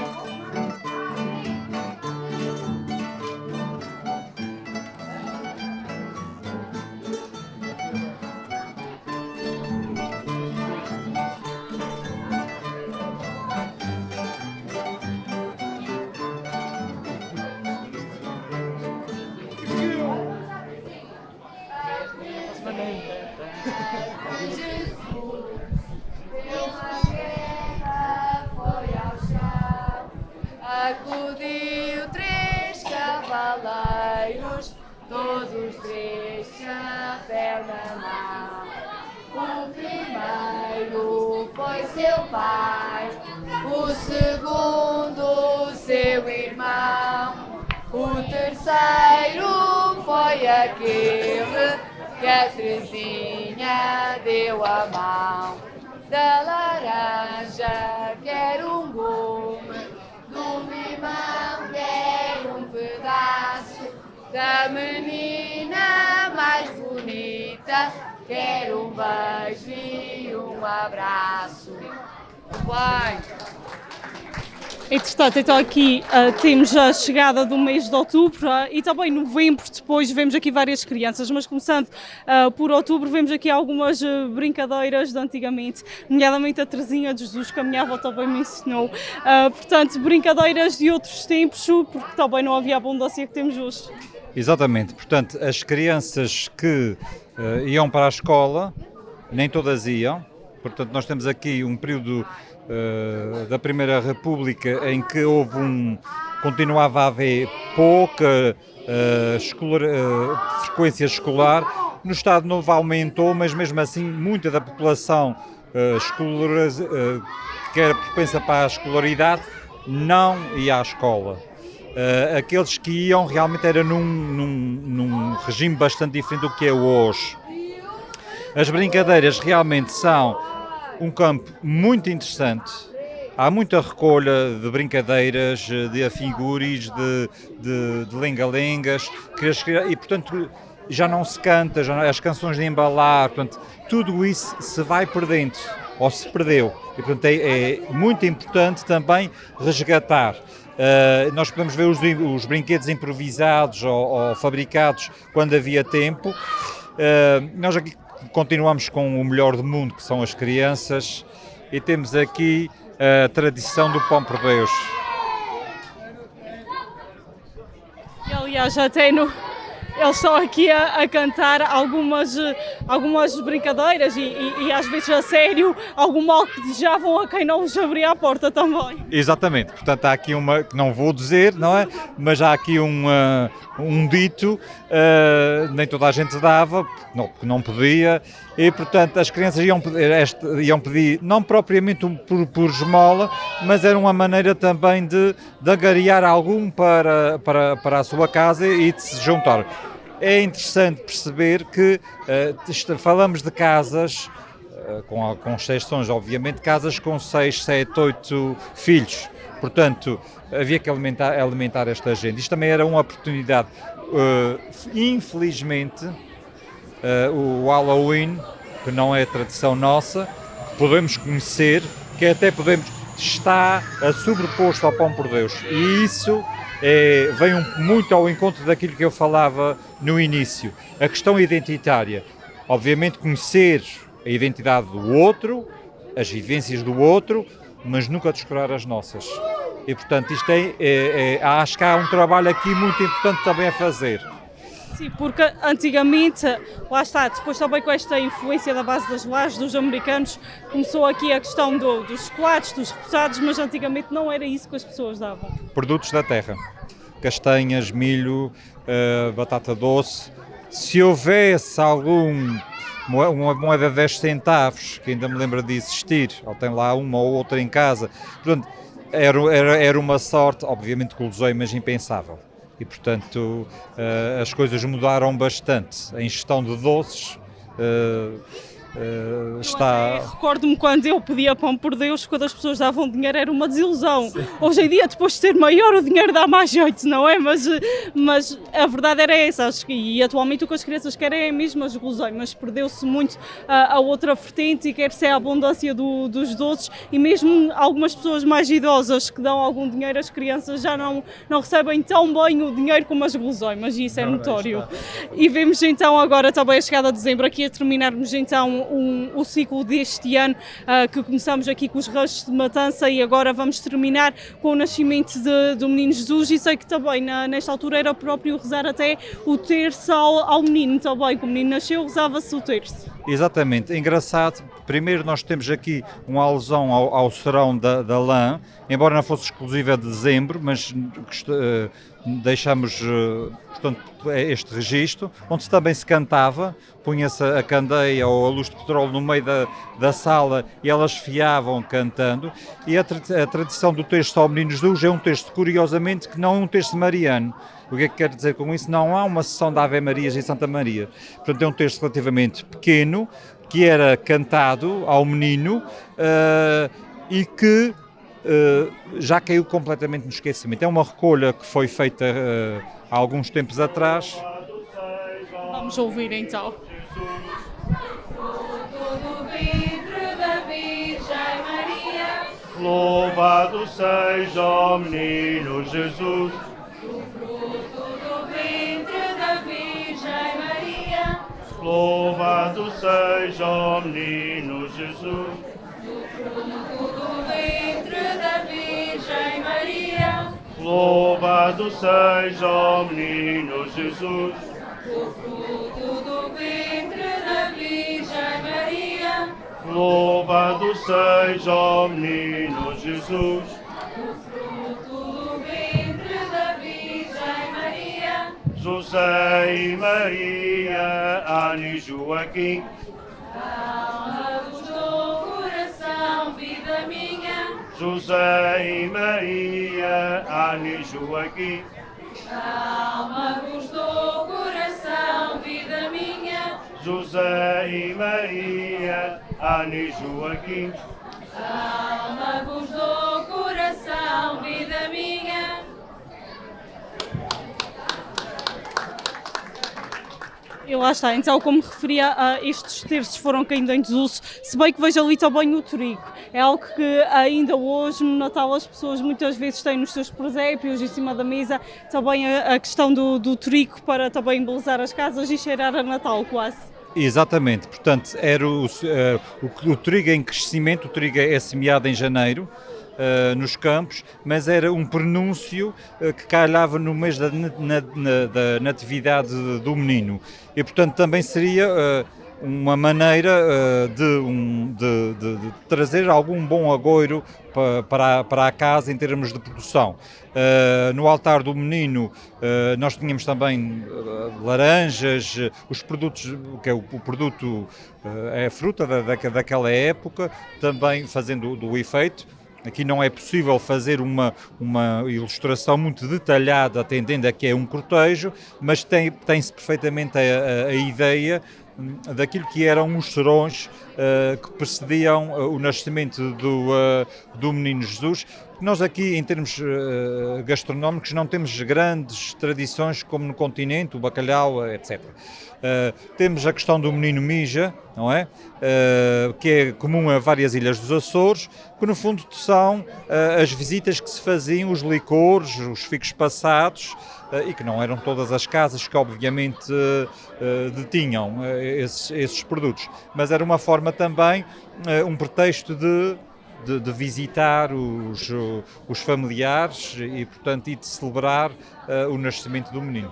Acudiu 3 cavaleiros, todos 3 chapéu na mão. O primeiro foi seu pai, o segundo seu irmão, o terceiro foi aquele que a Terezinha deu a mão. Da laranja quer um gume, do limão quer um pedaço, da menina mais bonita quer um beijo e um abraço. Vai! Entretanto, então aqui temos a chegada do mês de outubro e também novembro, depois vemos aqui várias crianças, mas começando por outubro vemos aqui algumas brincadeiras de antigamente, nomeadamente a Terezinha de Jesus, que a minha avó também me ensinou, portanto brincadeiras de outros tempos, porque também não havia a abundância que temos hoje. Exatamente, portanto as crianças que iam para a escola, nem todas iam, portanto nós temos aqui um período da Primeira República em que continuava a haver pouca frequência escolar. No Estado Novo aumentou, mas mesmo assim muita da população que era propensa para a escolaridade não ia à escola. Aqueles que iam realmente era num regime bastante diferente do que é hoje. As brincadeiras realmente são um campo muito interessante. Há muita recolha de brincadeiras, de afiguris, de lenga-lengas, e portanto já não se canta, as canções de embalar, portanto, tudo isso se vai perdendo, ou se perdeu. E portanto é muito importante também resgatar. Nós podemos ver os brinquedos improvisados ou fabricados quando havia tempo. Nós aqui continuamos com o melhor do mundo, que são as crianças, e temos aqui a tradição do pão por Deus. E aliás, até Eles estão aqui a cantar algumas brincadeiras e às vezes a sério, algum mal que desejavam a quem não lhes abria a porta também. Exatamente, portanto há aqui uma, que não vou dizer, não é? Mas há aqui um dito, nem toda a gente dava, porque não podia, e portanto as crianças iam pedir não propriamente por esmola, mas era uma maneira também de angariar algum para a sua casa e de se juntar. É interessante perceber que falamos de casas, com exceções obviamente, casas com 6, 7, 8 filhos, portanto havia que alimentar esta gente. Isto também era uma oportunidade, infelizmente, o Halloween, que não é tradição nossa, podemos conhecer, que até está sobreposto ao pão por Deus, e isso vem muito ao encontro daquilo que eu falava no início, a questão identitária. Obviamente conhecer a identidade do outro, as vivências do outro, mas nunca descurar as nossas. E portanto isto acho que há um trabalho aqui muito importante também a fazer. Sim, porque antigamente, lá está, depois também com esta influência da base das lajes dos americanos, começou aqui a questão dos chocolates, dos repousados, mas antigamente não era isso que as pessoas davam. Produtos da terra, castanhas, milho, batata doce. Se houvesse uma moeda de 10 centavos, que ainda me lembro de existir, ou tem lá uma ou outra em casa, portanto, era uma sorte, obviamente guloseimas impensável. E, portanto, as coisas mudaram bastante. A ingestão de doces está... Recordo-me quando eu pedia pão por Deus, quando as pessoas davam dinheiro era uma desilusão. Sim. Hoje em dia, depois de ser maior, o dinheiro dá mais jeito, não é? Mas a verdade era essa, acho que, e atualmente o que as crianças querem é mesmo as guloseimas. Perdeu-se muito a outra vertente e quer-se a abundância dos doces, e mesmo algumas pessoas mais idosas que dão algum dinheiro, as crianças já não recebem tão bem o dinheiro como as guloseimas, e isso é notório. E vemos então agora também a chegada de dezembro, aqui a terminarmos então o ciclo deste ano, que começamos aqui com os ramos de matança e agora vamos terminar com o nascimento do menino Jesus, e sei que também nesta altura era próprio rezar até o terço ao menino também, que o menino nasceu, rezava-se o terço. Exatamente, engraçado, primeiro nós temos aqui uma alusão ao serão da lã, embora não fosse exclusiva de dezembro, mas deixamos, portanto, este registro, onde também se cantava, punha-se a candeia ou a luz de petróleo no meio da sala e elas fiavam cantando, e a tradição do texto ao menino Jesus é um texto, curiosamente, que não é um texto mariano. O que é que quer dizer com isso? Não há uma sessão de Ave Marias e Santa Maria. Portanto, é um texto relativamente pequeno, que era cantado ao menino e que já caiu completamente no esquecimento. É uma recolha que foi feita há alguns tempos atrás. Vamos ouvir então. Louvado seja o menino Jesus. O fruto do ventre da Virgem Maria. Louvado seja o menino Jesus. O fruto do ventre da Virgem Maria. Louvado seja o menino Jesus. O fruto do ventre da Virgem Maria. Louvado seja o menino Jesus. O fruto do ventre da Virgem Maria. José e Maria, Ana e Joaquim. Alma-vos do coração, vida minha. José e Maria, Ana e Joaquim. Alma-vos do coração, vida minha. José e Maria, Ana e Joaquim. Alma-vos do coração, vida minha. E lá está, então como referia, estes terços foram caindo em desuso, se bem que vejo ali também o trigo. É algo que ainda hoje no Natal as pessoas muitas vezes têm nos seus presépios, em cima da mesa, também a questão do trigo para também embelezar as casas e cheirar a Natal quase. Exatamente, portanto era o trigo em crescimento, o trigo é semeado em janeiro, nos campos, mas era um prenúncio que calhava no mês da natividade do menino. E, portanto, também seria uma maneira de trazer algum bom agouro para a casa em termos de produção. No altar do menino nós tínhamos também laranjas, os produtos, que é o produto, é a fruta daquela época, também fazendo do efeito. Aqui não é possível fazer uma ilustração muito detalhada, atendendo a que é um cortejo, mas tem-se perfeitamente a ideia daquilo que eram os serões que precediam o nascimento do menino Jesus. Nós aqui, em termos gastronómicos, não temos grandes tradições como no continente, o bacalhau, etc. Temos a questão do menino mija, não é? Que é comum a várias ilhas dos Açores, que no fundo são as visitas que se faziam, os licores, os figos passados, e que não eram todas as casas que obviamente detinham esses produtos, mas era uma forma também, um pretexto de visitar os familiares e, portanto, de celebrar o nascimento do menino.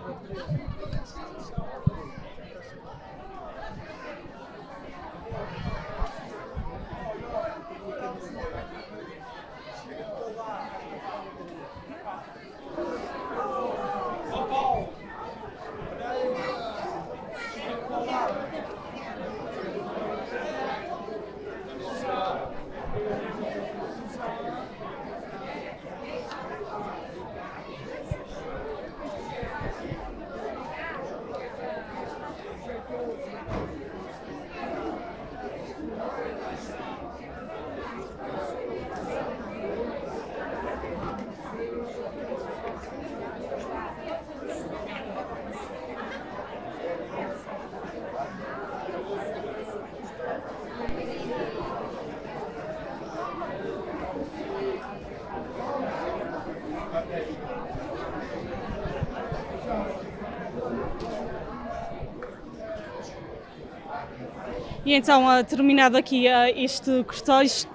E então, terminado aqui este cortejo,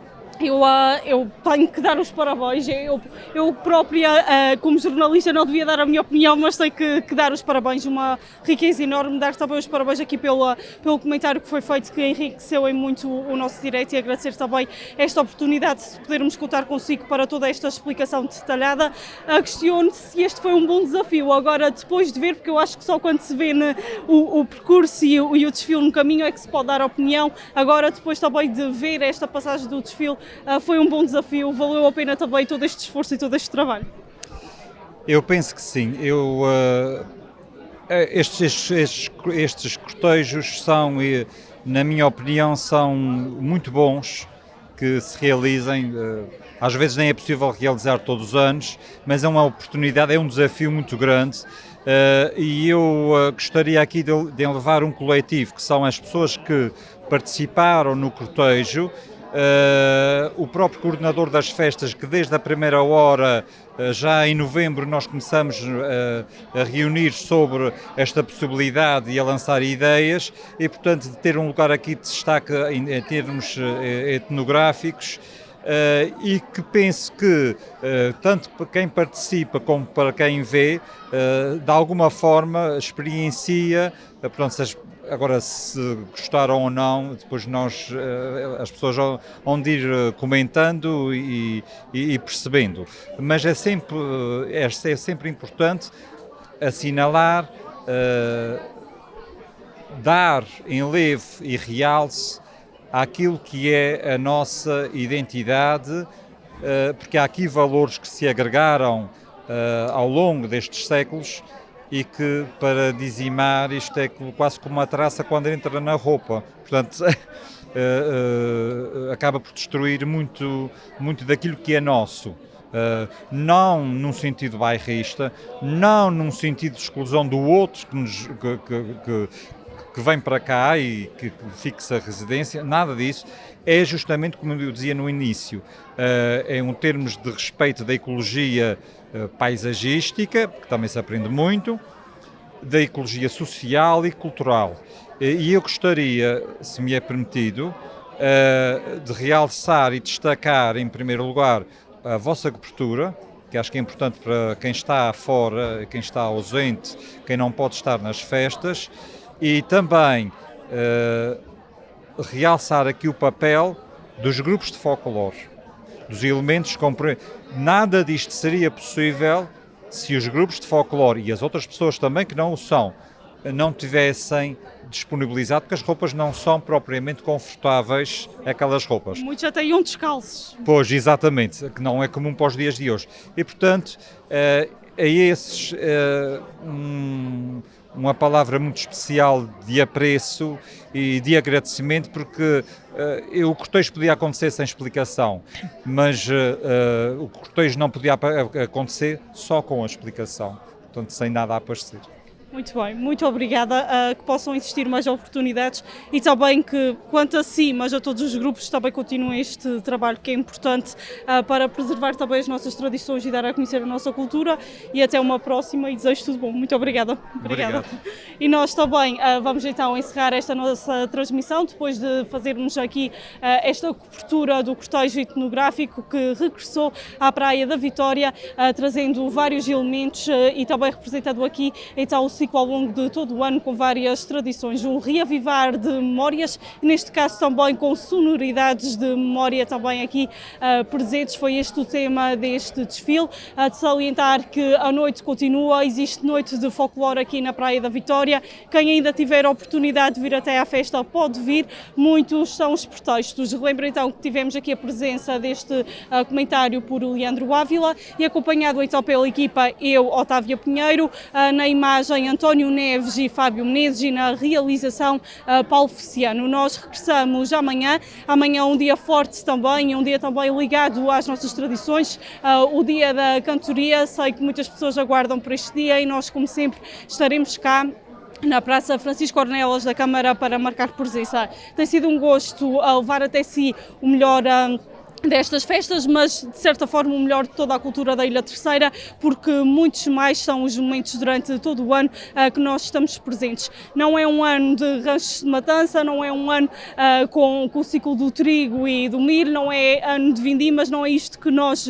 eu tenho que dar os parabéns. Eu própria, como jornalista, não devia dar a minha opinião, mas tenho que dar os parabéns. Uma riqueza enorme. Dar também os parabéns aqui pelo comentário que foi feito, que enriqueceu em muito o nosso direito, e agradecer também esta oportunidade de podermos contar consigo para toda esta explicação detalhada. Questiono se este foi um bom desafio. Agora, depois de ver, porque eu acho que só quando se vê o percurso e o desfile no caminho é que se pode dar opinião. Agora, depois também de ver esta passagem do desfile, foi um bom desafio, valeu a pena também todo este esforço e todo este trabalho? Eu penso que sim. Estes cortejos são, na minha opinião, são muito bons que se realizem. Às vezes nem é possível realizar todos os anos, mas é uma oportunidade, é um desafio muito grande. E eu gostaria aqui de levar um coletivo, que são as pessoas que participaram no cortejo, o próprio coordenador das festas, que desde a primeira hora, já em novembro, nós começamos a reunir sobre esta possibilidade e a lançar ideias, e portanto de ter um lugar aqui de destaque em termos etnográficos. E que penso que, tanto para quem participa como para quem vê, de alguma forma experiencia, portanto, agora se gostaram ou não, depois as pessoas vão de ir comentando e percebendo, mas é sempre importante assinalar, dar enlevo e realce àquilo que é a nossa identidade, porque há aqui valores que se agregaram ao longo destes séculos e que, para dizimar, isto é quase como uma traça quando entra na roupa. Portanto, acaba por destruir muito daquilo que é nosso. Não num sentido bairrista, não num sentido de exclusão do outro que vem para cá e que fixa a residência, nada disso. É justamente como eu dizia no início, em termos de respeito da ecologia paisagística, que também se aprende muito, da ecologia social e cultural. E eu gostaria, se me é permitido, de realçar e destacar, em primeiro lugar, a vossa cobertura, que acho que é importante para quem está fora, quem está ausente, quem não pode estar nas festas, e também realçar aqui o papel dos grupos de folclore, dos elementos nada disto seria possível se os grupos de folclore e as outras pessoas também que não o são, não tivessem disponibilizado, porque as roupas não são propriamente confortáveis, aquelas roupas. Muitos até iam descalços. Pois, exatamente, que não é comum para os dias de hoje. E, portanto, a esses uma palavra muito especial de apreço e de agradecimento, porque o cortejo podia acontecer sem explicação, mas o cortejo não podia acontecer só com a explicação, portanto, sem nada a aparecer. Muito bem, muito obrigada, que possam existir mais oportunidades e também que, quanto a si, mas a todos os grupos, também continuem este trabalho que é importante para preservar também as nossas tradições e dar a conhecer a nossa cultura, e até uma próxima e desejo tudo bom. Muito obrigada. Obrigado. E nós também vamos então encerrar esta nossa transmissão, depois de fazermos aqui esta cobertura do cortejo etnográfico que regressou à Praia da Vitória, trazendo vários elementos e também representando aqui então o ciclo ao longo de todo o ano com várias tradições, um reavivar de memórias, neste caso também com sonoridades de memória também aqui presentes. Foi este o tema deste desfile, de salientar que a noite continua, existe noite de folclore aqui na Praia da Vitória. Quem ainda tiver a oportunidade de vir até à festa pode vir, muitos são os pretextos. Relembro então que tivemos aqui a presença deste comentário por Leandro Ávila e acompanhado então pela equipa eu, Otávia Pinheiro, na imagem António Neves e Fábio Menezes e na realização Paulo Feliciano. Nós regressamos amanhã um dia forte também, um dia também ligado às nossas tradições, o dia da cantoria. Sei que muitas pessoas aguardam por este dia e nós, como sempre, estaremos cá na Praça Francisco Ornelas da Câmara para marcar presença. Tem sido um gosto levar até si o melhor destas festas, mas de certa forma o melhor de toda a cultura da Ilha Terceira, porque muitos mais são os momentos durante todo o ano que nós estamos presentes. Não é um ano de ranchos de matança, não é um ano com o ciclo do trigo e do milho, não é ano de vindimas, não é isto que nós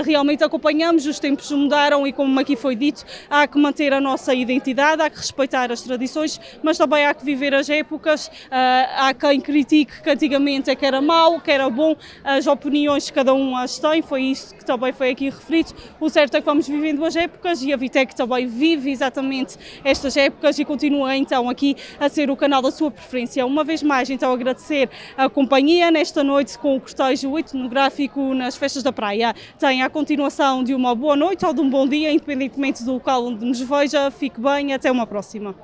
realmente acompanhamos. Os tempos mudaram e, como aqui foi dito, há que manter a nossa identidade, há que respeitar as tradições, mas também há que viver as épocas. Há quem critique que antigamente é que era mau, que era bom, as opiniões cada um as tem, foi isso que também foi aqui referido. O certo é que vamos vivendo as épocas e a Vitec também vive exatamente estas épocas e continua então aqui a ser o canal da sua preferência. Uma vez mais então agradecer a companhia nesta noite com o cortejo etnográfico nas festas da praia. Tenha a continuação de uma boa noite ou de um bom dia, independentemente do local onde nos veja. Fique bem, até uma próxima.